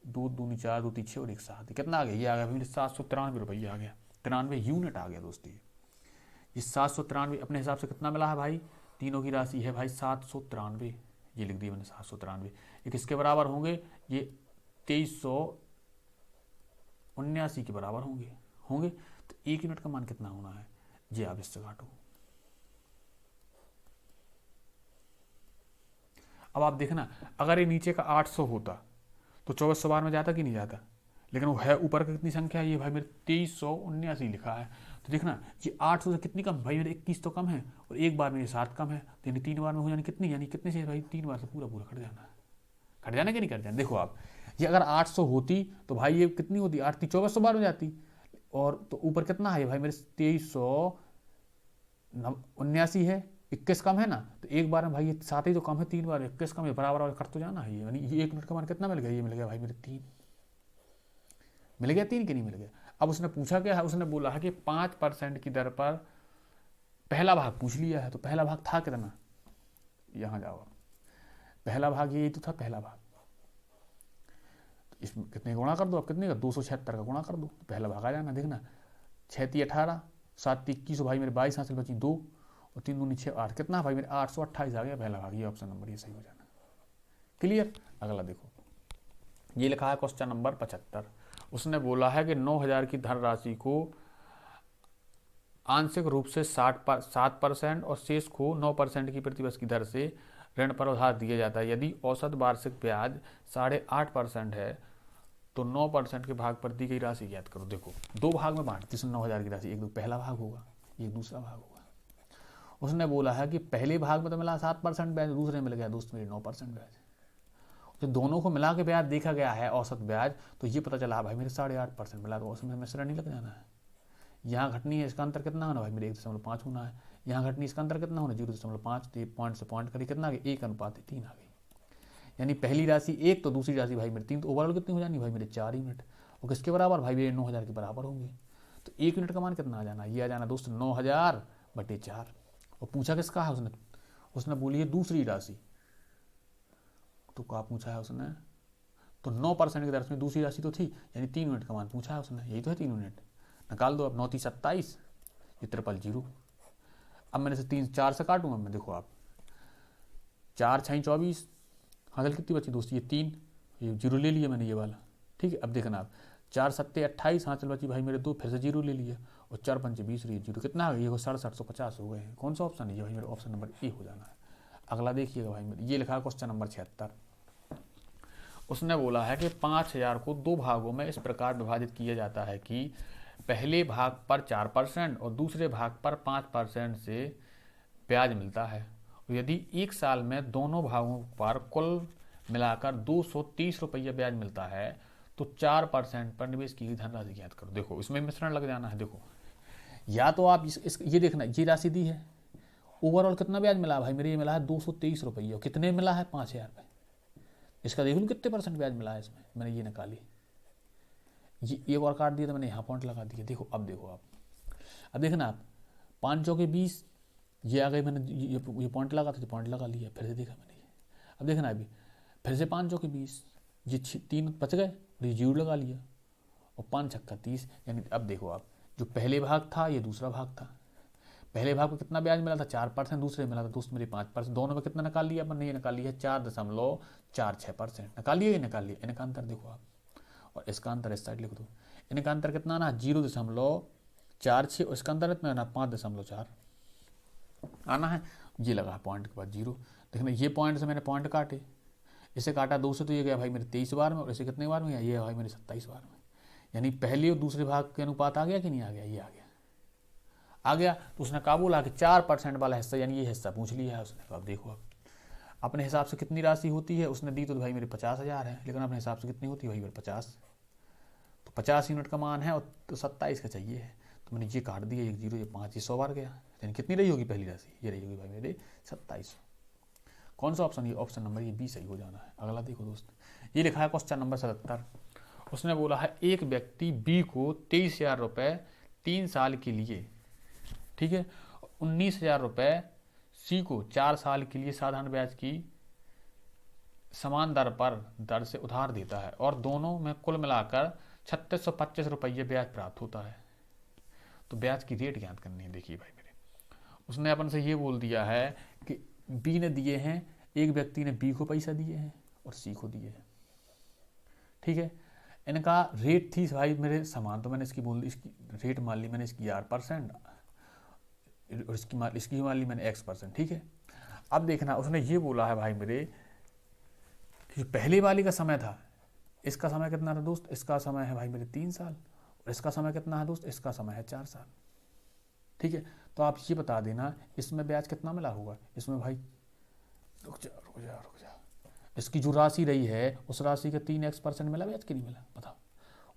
2 दूनी 4 2 3 6 और 1 7, कितना आ गया, ये आ गया भाई 793 रुपये आ गया, 93 यूनिट आ गया दोस्त। ये 793 अपने हिसाब से कितना मिला है भाई, तीनों की राशि है भाई 793, ये लिख दिया मैंने 793। ये किसके बराबर होंगे, ये 2379 के बराबर होंगे होंगे तो 1 यूनिट का मान कितना होना है, ये आप इससे काटो। अब आप देखना अगर ये नीचे का 800 होता तो 2400 बार में जाता कि नहीं जाता, लेकिन वो है ऊपर का कितनी संख्या है, ये भाई मेरे 2379 लिखा है। तो देखना ये 800 से कितनी कम, भाई मेरे 21 तो कम है और एक बार में ये 7 कम है, तो यानी 3 बार में हो जानी कितनी, यानी कितने से भाई 3 बार से पूरा पूरा कट जाना है, कट जाना कि नहीं कट जाना। देखो आप ये अगर 800 होती तो भाई ये कितनी होती, 8 × 2400 बार में जाती, और तो ऊपर कितना है भाई मेरे 2379 है, 21 कम है ना, तो एक बार में भाई ये 7 ही तो कम है, 3 बार 21 कम है, बराबर कट तो जाना है, यानी ये 1 यूनिट का मान कितना मिल गया, ये मिल गया भाई मेरे 3 मिल गया, 3 के नहीं मिल गया। अब उसने पूछा क्या है, उसने बोला है कि 5% की दर पर पहला भाग पूछ लिया है, तो पहला भाग था कितना, यहां जाओ, पहला भाग यही तो था पहला भाग, तो इसमें कितने गुणा कर दो, अब कितने का 276 का गुणा कर दो, तो पहला भाग आ जाना। देखना 6 × 18 7 × 21 भाई मेरे 22, हासिल बची 2 और 3 दूनी 6 8, कितना भाई मेरे 828 आ गया पहला भाग, ये ऑप्शन नंबर ये सही हो जाना। क्लियर, अगला देखो, ये लिखा है क्वेश्चन नंबर 75। उसने बोला है कि 9000 की धनराशि को आंशिक रूप से 7% और शेष को 9% की प्रतिवर्ष की दर से ऋण पर उधार दिया जाता है। यदि औसत वार्षिक ब्याज 8.5% है तो 9% के भाग पर दी गई राशि ज्ञात करो। देखो 2 भाग में बांटती है 9000 की राशि, एक तो पहला भाग होगा, एक दूसरा भाग होगा। उसने बोला है कि पहले भाग में तो मिला 7% ब्याज, दूसरे में मिल गया दोस्त मेरे 9% ब्याज। तो दोनों को मिला के ब्याज देखा गया है औसत ब्याज, तो ये पता चला भाई मेरे 8.5% मिला, तो उसमें मिश्रण नहीं लग जाना है। यहाँ घटनी है, इसका अंतर कितना होना भाई मेरे 1.5 होना है, यहाँ घटनी इसका अंतर कितना होना 0.5, तो पॉइंट से पॉइंट करी कितना आ गया 1:3 आ गई, यानी पहली राशि 1 तो दूसरी राशि भाई मेरे 3, तो ओवरऑल कितनी हो जानी भाई मेरे 4 यूनिट, और किसके बराबर भाई मेरे 9000 के बराबर होंगे। तो 1 यूनिट का मान कितना आ जाना, ये आ जाना दोस्त 9000/4। और पूछा किसका है उसने बोली है दूसरी राशि, तो क्या पूछा है उसने, तो 9% की दर में दूसरी राशि तो थी, यानी 3 यूनिट का मान पूछा है उसने, यही तो है 3 यूनिट, निकाल दो अब 9 × 3 = 27, ये 000। अब मैंने से 3 4 से काटूंगा मैं, देखो आप 4 × 6 = 24, हासिल कितनी बची दोस्त, ये 3, ये 0 ले लिया मैंने ये वाला, ठीक है। अब देखना आप 4 × 7 = 28, हासिल बची भाई मेरे 2, फिर से 0 ले लिया, और 4 × 5 = 20, 0 कितना आ गया, ये 6750 हो गए हैं। कौन सा ऑप्शन है, ये भाई मेरे ऑप्शन नंबर ए हो जाना है। अगला देखिएगा भाई मेरे, ये लिखा है क्वेश्चन नंबर 76। उसने बोला है कि 5,000 को दो भागों में इस प्रकार विभाजित किया जाता है कि पहले भाग पर 4% और दूसरे भाग पर 5% से ब्याज मिलता है। और यदि एक साल में दोनों भागों पर कुल मिलाकर 230 रुपये ब्याज मिलता है तो 4% पर निवेश की गई धनराशि ज्ञात करो। देखो इसमें मिश्रण लग जाना है। देखो या तो आप ये देखना, ये राशि दी है, ओवरऑल कितना ब्याज मिला भाई मेरे, ये मिला है 223 रुपये, और कितने मिला है 5,000 में। इसका देख लो कितने परसेंट ब्याज मिला है इसमें, मैंने ये निकाली, ये एक और काट दिया तो मैंने यहाँ पॉइंट लगा दिया। देखो अब देखो आप, अब देखना आप, 5 चौके 20, ये आ गई, मैंने ये पॉइंट लगा था तो पॉइंट लगा लिया, फिर से देखा मैंने ये। अब देखना अभी फिर से 5 चौके 20, ये 3 बच गए और ये 0 लगा लिया, और 5 छक्का 30। यानी अब देखो आप, जो पहले भाग था ये दूसरा भाग था। पहले भाग में कितना ब्याज मिला था 4%, दूसरे मिला था दोस्त मेरे 5%, दोनों में कितना निकाल लिया अपन ने, ये निकाल लिया 4.46% निकाल लिया, ये निकाल लिया। इनका अंतर देखो आप, और इसका अंतर इस साइड लिख दो। इनका अंतर कितना ना 0.46, इसका अंतर इतना ना 5.4 आना है। ये लगा पॉइंट के बाद 0। देखना ये पॉइंट से मैंने पॉइंट काटे, इसे काटा 2 से तो ये गया भाई मेरे 23 बार में, और इसे कितने बार में गया, ये भाई मेरे 27 बार में। यानी पहले और दूसरे भाग के अनुपात आ गया कि नहीं आ गया, ये आ गया। तो उसने कहा बोला कि 4% वाला हिस्सा, यानी ये हिस्सा पूछ लिया है उसने। अब देखो आप अपने हिसाब से कितनी राशि होती है, उसने दी तो भाई मेरे 50,000 है, लेकिन अपने हिसाब से कितनी होती है भाई मेरे 50, तो 50 यूनिट का मान है और तो 27 का चाहिए है, तो मैंने ये काट दिया, 1 0, ये 5, ये 100 बार गया। यानी कितनी रही होगी पहली राशि, ये रही होगी भाई मेरे 27। कौन सा ऑप्शन, ये ऑप्शन नंबर ये बी सही हो जाना है। अगला देखो दोस्त, ये लिखा है क्वेश्चन नंबर 77। उसने बोला है एक व्यक्ति बी को 23,000 रुपये 3 साल के लिए, ठीक है, 19,000 रुपये सी को 4 साल के लिए साधारण ब्याज की समान दर से उधार देता है, और दोनों में कुल मिलाकर 3625 रुपये ब्याज प्राप्त होता है। तो ब्याज की रेट ज्ञात करनी है। देखिए भाई मेरे, उसने अपन से ये बोल दिया है कि बी ने दिए हैं, एक व्यक्ति ने बी को पैसा दिए हैं और सी को दिए हैं, ठीक है। इनका रेट थी भाई मेरे समान, तो मैंने इसकी बोल दी, इसकी रेट मान ली मैंने इसकी R%, और इसकी मान ली मैंने X%, ठीक है। अब देखना उसने ये बोला है भाई मेरे कि पहले वाली का समय था, इसका समय कितना था दोस्त, इसका समय है भाई मेरे 3 साल, और इसका समय कितना है दोस्त, इसका समय है 4 साल, ठीक है। तो आप ये बता देना इसमें ब्याज कितना मिला होगा। इसमें भाई रुक जा, इसकी जो राशि रही है उस राशि का 3x% मिला ब्याज कि नहीं मिला, बताओ।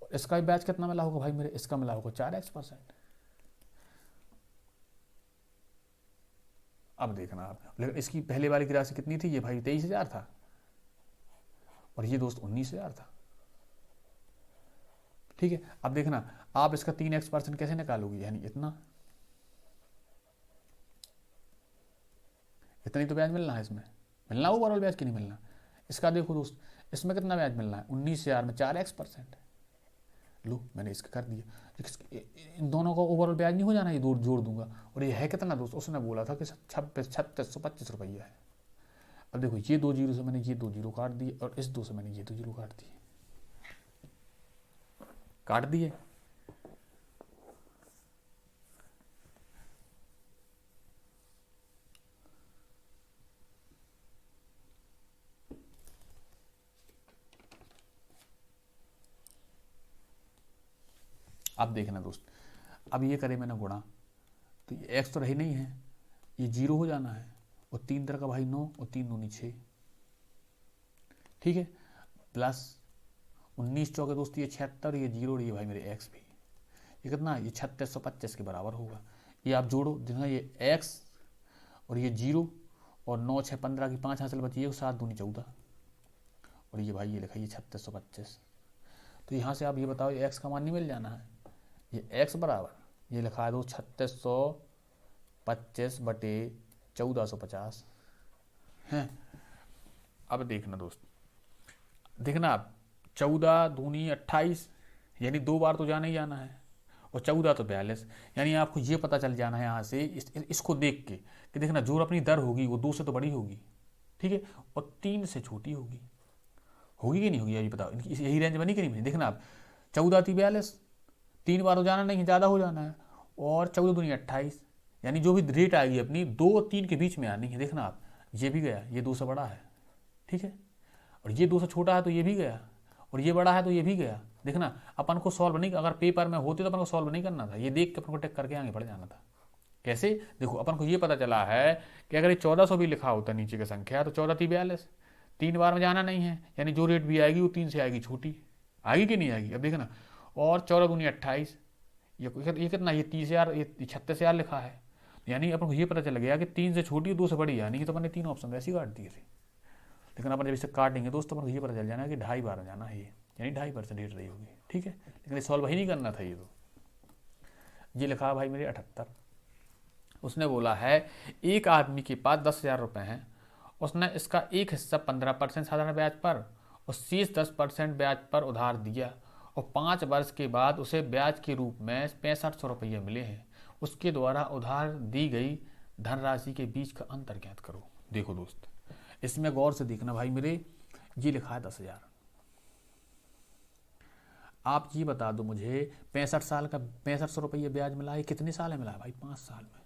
और इसका ब्याज कितना मिला होगा भाई मेरे, इसका मिला होगा 4x%। अब देखना आप, लेकिन इसकी पहले वाली की राशि कितनी थी, ये भाई 23,000 था, और ये दोस्त 19,000 था, ठीक है। अब देखना आप इसका 3x% कैसे निकालोगी, यानी इतना ही तो ब्याज मिलना है, इसमें मिलना ओवरऑल ब्याज कि नहीं मिलना। इसका देखो दोस्त, इसमें कितना ब्याज मिलना है, 19,000 में 4x%, लो मैंने इसका कर दिया। इन दोनों का ओवरऑल ब्याज नहीं हो जाना, ये जोड़ दूंगा, और ये है कितना दोस्त, उसने बोला था कि 3625 रुपये है। अब देखो ये 2 0 से मैंने ये 2 0 काट दिए, और इस 2 से मैंने ये 2 0 काट दिए। अब देखना दोस्त, अब ये करे मैंने गुणा, तो ये एक्स तो रही नहीं है, ये 0 हो जाना है, और 3 तरह का भाई 9 और 3 दूनी 6, ठीक है, प्लस 19 चौके दोस्त ये 76, ये 0 और ये भाई मेरे एक्स भी, ये कितना, ये 3625 के बराबर होगा। ये आप जोड़ो, देखना ये एक्स और ये 0 और 9 6 15 की 5 हासिल बची है, 7 दूनी 14, और ये भाई ये लिखा ये 3625। तो यहाँ से आप ये बताओ ये एक्स का मान नहीं मिल जाना है, ये एक्स बराबर ये लिखा है दोस्त 3625 बटे 1450 है। अब देखना दोस्त, देखना आप 14 दूनी 28, यानी 2 बार तो जाना ही जाना है, और 14 तो 42, यानी आपको ये पता चल जाना है यहाँ से इसको देख के कि देखना जो अपनी दर होगी वो 2 से तो बड़ी होगी, ठीक है, और 3 से छोटी होगी कि नहीं होगी, ये बताओ। यही रेंज बनी कि नहीं बनी। देखना आप 14 थी 42, 3 बार तो जाना नहीं है, ज़्यादा हो जाना है, और 14 दूनी 28, यानी जो भी रेट आएगी अपनी 2 और 3 के बीच में आनी है। देखना आप ये भी गया, ये 2 से बड़ा है, ठीक है, और ये 2 से छोटा है तो ये भी गया, और ये बड़ा है तो ये भी गया। देखना अपन को सॉल्व नहीं, अगर पेपर में होते तो अपन को सॉल्व नहीं करना था, ये देख के अपन को टिक करके आगे बढ़ जाना था। कैसे? देखो अपन को ये पता चला है कि अगर ये 1400 भी लिखा होता नीचे की संख्या तो 14 3 42, 3 बार में जाना नहीं है, यानी जो रेट भी आएगी वो 3 से आएगी, छोटी आएगी कि नहीं आएगी। अब देखना, और 14 दूनी 28, ये कितना, ये 30,000, ये 36,000 लिखा है, यानी अपन को ये पता चल गया कि 3 से छोटी 2 से बड़ी, यानी कि तो मैंने 3 ऑप्शन वैसे ही काट दिए थे। लेकिन अपन जब इसे काटेंगे दोस्तों अपन को ये पता चल जाना है कि 2.5 बार में जाना है ये, यानी 2.5% रेट रही होगी। ठीक है, लेकिन ये सॉल्व ही नहीं करना था। ये लिखा भाई मेरे 78। उसने बोला है एक आदमी के पास 10,000 रुपये हैं, उसने इसका एक हिस्सा 15% साधारण ब्याज पर और शेष 10% ब्याज पर उधार दिया, और 5 वर्ष के बाद उसे ब्याज के रूप में 6500 रुपये मिले हैं। उसके द्वारा उधार दी गई धनराशि के बीच का अंतर ज्ञात करो। देखो दोस्त, इसमें गौर से देखना भाई मेरे, ये लिखा है 10,000। आप ये बता दो मुझे, 65 साल का 6500 रुपये ब्याज मिला है, कितने साल में मिला है भाई? 5 साल में।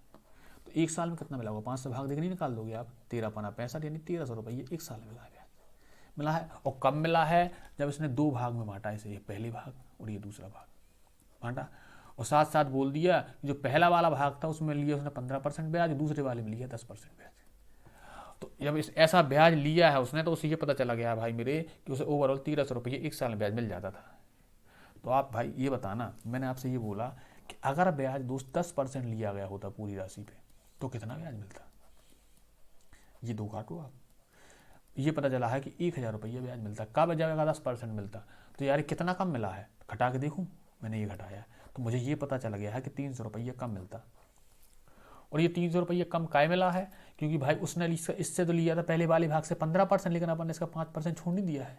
तो एक साल में कितना मिला होगा? 5 से भाग देकर नहीं निकाल दोगे आप, 13 पना 65, यानी 1300 रुपये एक साल में मिला है, ब्याज मिला है। और कब मिला है? जब इसने 2 भाग में बांटा इसे, ये पहले भाग और ये दूसरा भाग बांटा, और साथ साथ बोल दिया कि जो पहला वाला भाग था उसमें लिया उसने 15% ब्याज, दूसरे वाले में लिया 10% ब्याज। तो जब इस ऐसा ब्याज लिया है उसने, तो उसे ये पता चला गया भाई मेरे कि उसे ओवरऑल 1300 रुपये एक साल में ब्याज मिल जाता था। तो आप भाई ये बताना, मैंने आपसे ये बोला कि अगर ब्याज दोस्त 10% लिया गया होता पूरी राशि पे तो कितना ब्याज मिलता? ये 2 काटो आप। ये पता चला है कि 1,000 रुपये ब्याज मिलता। कब जाएगा 10% मिलता? तो यार कितना कम मिला है, घटा के देखूँ, मैंने ये घटाया तो मुझे ये पता चल गया है कि 300 रुपये कम मिलता। और ये 300 रुपये कम काय मिला है? क्योंकि भाई उसने इससे तो लिया था पहले वाले भाग से 15%, लेकिन अपन ने इसका 5% छोड़ नहीं दिया है।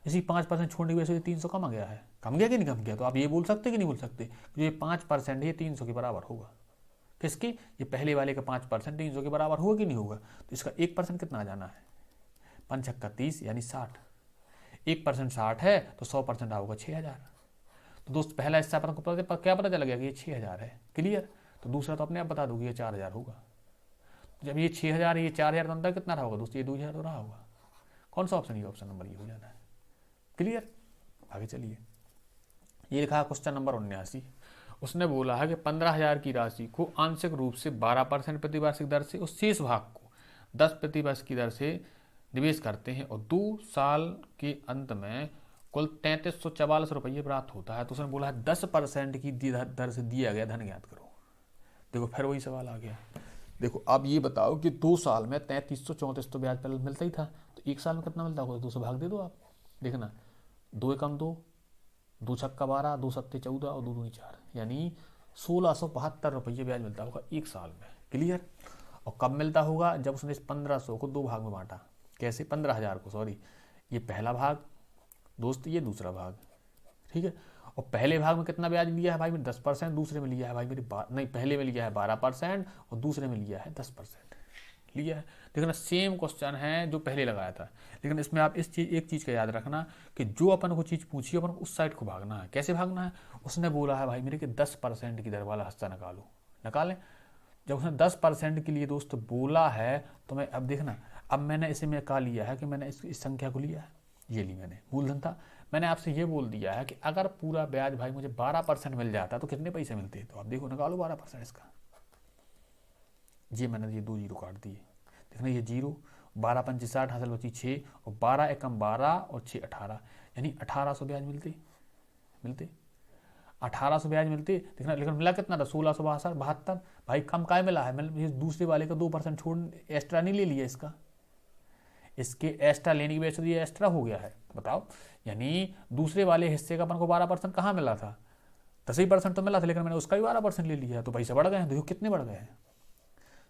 इसी 5% छोड़ने की वजह से 300 कम आ गया है। कम गया कि नहीं कम गया? तो आप ये बोल सकते कि नहीं बोल सकते, ये 5% ये 300 के बराबर होगा। किसके? ये पहले वाले का 5% 300 के बराबर होगा कि नहीं होगा? तो इसका 1% कितना आ जाना है? 5 छक्का 30 यानी 60। 1% 60 है तो 100% होगा 6,000। तो दोस्त पहला हिस्सा अपन को क्या पता चला गया कि ये 6,000 है, क्लियर। तो दूसरा तो अपने आप बता दोगे ये 4,000 होगा। तो जब ये 6,000 ये 4,000 तो अंतर कितना रहा होगा दोस्त? ये 2,000 तो रहा होगा। कौन सा ऑप्शन? ये ऑप्शन नंबर ये हो जाना है, क्लियर। आगे चलिए, ये लिखा है क्वेश्चन नंबर 79। उसने बोला है कि 15,000 की राशि को आंशिक रूप से 12% प्रतिवार्षिक दर से और शेष भाग को 10 प्रतिवर्ष की दर से निवेश करते हैं, और 2 साल के अंत में कुल 3344 रुपये प्राप्त होता है। तो उसने बोला है 10% की दर से दिया गया धन ज्ञात करो। देखो फिर वही सवाल आ गया। देखो अब ये बताओ कि 2 साल में 3334 तो ब्याज पहले मिलता ही था, तो 1 साल में कितना मिलता होगा? 2 से भाग दे दो आप। देखना 2 एकम 2, 2 छक्का 12, 2 सत्ते 14 और 2 दूनी 4, यानी 1672 रुपये ब्याज मिलता होगा 1 साल में, क्लियर। और कब मिलता होगा? जब उसने इस 1500 को 2 भाग में बांटा। कैसे? 15,000 को, सॉरी, ये पहला भाग दोस्त, ये दूसरा भाग, ठीक है। और पहले भाग में कितना ब्याज लिया है भाई? 10%, दूसरे में लिया है भाई मेरी नहीं, पहले में लिया है 12% और दूसरे में लिया है 10% लिया है। देखना सेम क्वेश्चन है जो पहले लगाया था, लेकिन इसमें आप एक चीज़ का याद रखना कि जो अपन को चीज़ पूछी अपन को उस साइड को भागना है। कैसे भागना है? उसने बोला है भाई मेरे कि 10% की दर वाला हिस्सा निकालो, निकालें। जब उसने 10% के लिए दोस्त बोला है तो मैं अब देखना, अब मैंने इसे में क्या लिया है कि मैंने इस संख्या को लिया है, ये ली मैंने मूलधन था। मैंने आपसे ये बोल दिया है कि अगर पूरा ब्याज भाई मुझे 12% मिल जाता तो कितने पैसे मिलते? तो आप देखो निकालो 12% इसका। ये मैंने ये 2 जीरो काट दिए, देखना ये 0, 12 पंचे 60 हासिल बची 6, और 12 एकम 12 और 6 18, यानी 1800 ब्याज मिलते 1800 ब्याज मिलते। देखना लेकिन मिला कितना था? 1672। भाई कम काय मिला है? मतलब दूसरे वाले का 2% छोड़ एक्स्ट्रा नहीं ले लिया इसका, इसके एक्स्ट्रा लेने की वजह से ये एक्स्ट्रा हो गया है। बताओ, यानी दूसरे वाले हिस्से का अपन को 12% कहाँ मिला था? 10% तो मिला था, लेकिन मैंने उसका भी 12% ले लिया, तो पैसे बढ़ गए हैं। देखो कितने बढ़ गए हैं,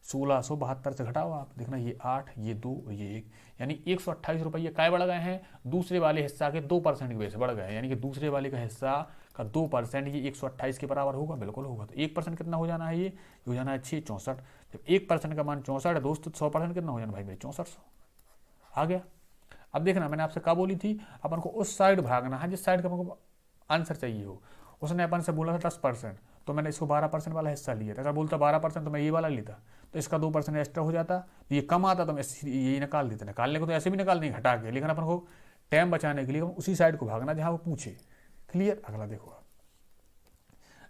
1672 से घटाओ आप, देखना ये 8, ये 2 और ये 1, यानी 128 रुपये काय बढ़ गए हैं? दूसरे वाले हिस्सा के 2% की वजह से बढ़ गए हैं, यानी कि दूसरे वाले का हिस्सा का 2% ये 128 के बराबर होगा, बिल्कुल होगा। तो 1% कितना हो जाना है? ये हो जाना है 6 64। जब 1% का मान 64 है दोस्त, 100% कितना हो जाना भाई मेरे? 6400 आ गया। अब देखना मैंने आपसे क्या बोली थी, अपन को उस साइड भागना है जिस साइड का अपन को आंसर चाहिए हो। उसने अपन से बोला था 10%, तो तो मैंने इसको 12% वाला हिस्सा लिया था। अगर बोलता 12% तो मैं ये वाला लेता, तो इसका 2% एक्स्ट्रा हो जाता, तो ये कम आता तो मैं यही निकाल देता। निकालने को तो ऐसे भी निकाल नहीं घटा के, लेकिन अपन को टाइम बचाने के लिए उसी साइड को भागना जहाँ वो पूछे। क्लियर। अगला देखो आप,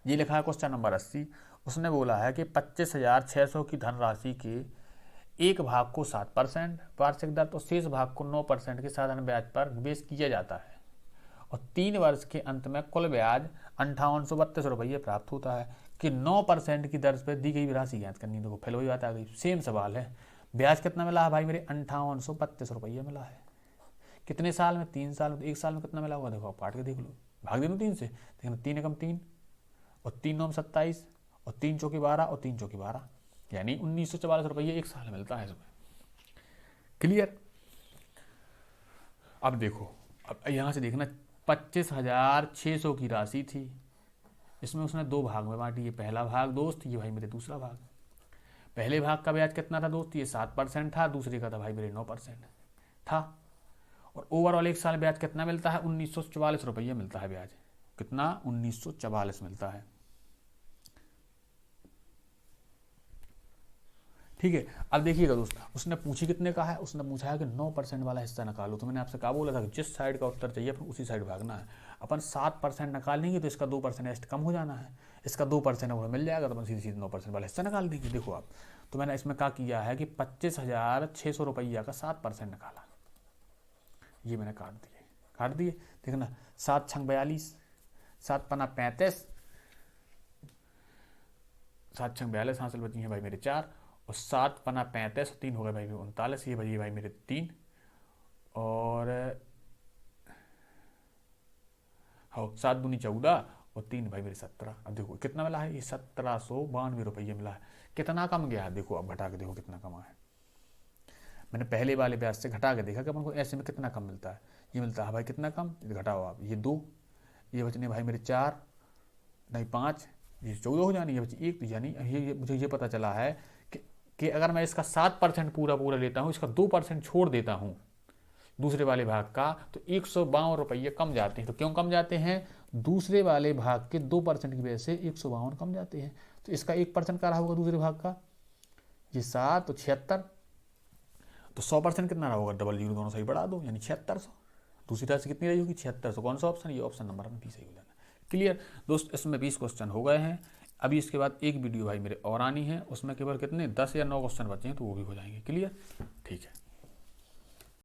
ये लिखा है क्वेश्चन नंबर 80। उसने बोला है कि 25,600 की धनराशि के एक भाग को 7% वार्षिक दर तो शेष भाग को 9% के साधारण ब्याज पर निवेश किया जाता है और 3 वर्ष के अंत में कुल ब्याज 5832 रुपये प्राप्त होता है कि 9% की दर पर दी गई राशि ज्ञात करनी। देखो फिर वही बात आ गई, सेम सवाल है। ब्याज कितना मिला है भाई मेरे? 5832 रुपये मिला है। कितने साल में? 3 साल में। 1 साल में कितना मिला होगा? देखो आप काट के देख लो, भाग दे दो 3 से, देखना 3 एकम 3 और 3 9 27 और 3 चौके 12 और 3 चौके 12, यानी 1944 रुपये 1 साल मिलता है इसमें। क्लियर। अब देखो, अब यहाँ से देखना 25,600 की राशि थी, इसमें उसने 2 भाग में बांटी। ये पहला भाग दोस्त, ये भाई मेरे दूसरा भाग। पहले भाग का ब्याज कितना था दोस्त? ये 7% था, दूसरे का था भाई मेरे 9% था। और ओवरऑल 1 साल ब्याज कितना मिलता है? 1944 रुपये मिलता है ब्याज। कितना? 1944 मिलता है। ठीक है। अब देखिएगा दोस्त, उसने पूछी कितने का है? उसने पूछा है कि 9% वाला हिस्सा निकालो। तो मैंने आपसे कहा बोला था कि जिस साइड का उत्तर चाहिए अपन उसी साइड भागना है। अपन 7% निकाल लेंगे तो इसका 2% एस्ट कम हो जाना है, इसका 2% और मिल जाएगा, तो अपन सीधे सीधे 9% वाला हिस्सा निकाल देंगे। देखो आप, तो मैंने इसमें क्या किया है कि 25,600 रुपया का 7% निकाला। ये मैंने काट दिए। देखना 7 छंग 42, 7 पन्ना 35, 7 छंग 42, हासिल बची हैं भाई मेरे 4 और 7 पन्ना 35, 3 हो गए भाई 39, ये भाई मेरे 3 और हाँ 7 दूनी 14 और 3 भाई मेरे 17। अब देखो कितना मिला है? ये 1792 रुपये मिला है। कितना कम गया है? देखो अब घटा के देखो कितना कमा है। मैंने पहले वाले ब्याज से घटा के देखा कि अपन को ऐसे में कितना कम मिलता है। ये मिलता है भाई कितना कम? घटाओ आप, ये 2, ये बचने भाई मेरे 4 नहीं 5, ये 14 हो जानी, ये बची 1। यानी ये मुझे ये पता चला है कि अगर मैं इसका 7% पूरा लेता हूँ, इसका 2% छोड़ देता हूँ दूसरे वाले भाग का, तो 152 रुपये कम जाते हैं। तो क्यों कम जाते हैं? दूसरे वाले भाग के 2% की वजह से 152 कम जाते हैं। तो इसका 1% का रहा होगा दूसरे भाग का, ये 7 तो 76, तो 100% कितना रहा होगा? डबल जीरो दोनों सही बढ़ा दो, यानी 7600। दूसरी राशि कितनी रही होगी? 7600। कौन सा ऑप्शन? ये ऑप्शन नंबर भी सही हो जाना। क्लियर दोस्त, इसमें 20 क्वेश्चन हो गए हैं। अभी इसके बाद एक वीडियो भाई मेरे और आनी है, उसमें केवल कितने 10 या 9 क्वेश्चन बचे हैं, तो वो भी हो जाएंगे। क्लियर, ठीक है।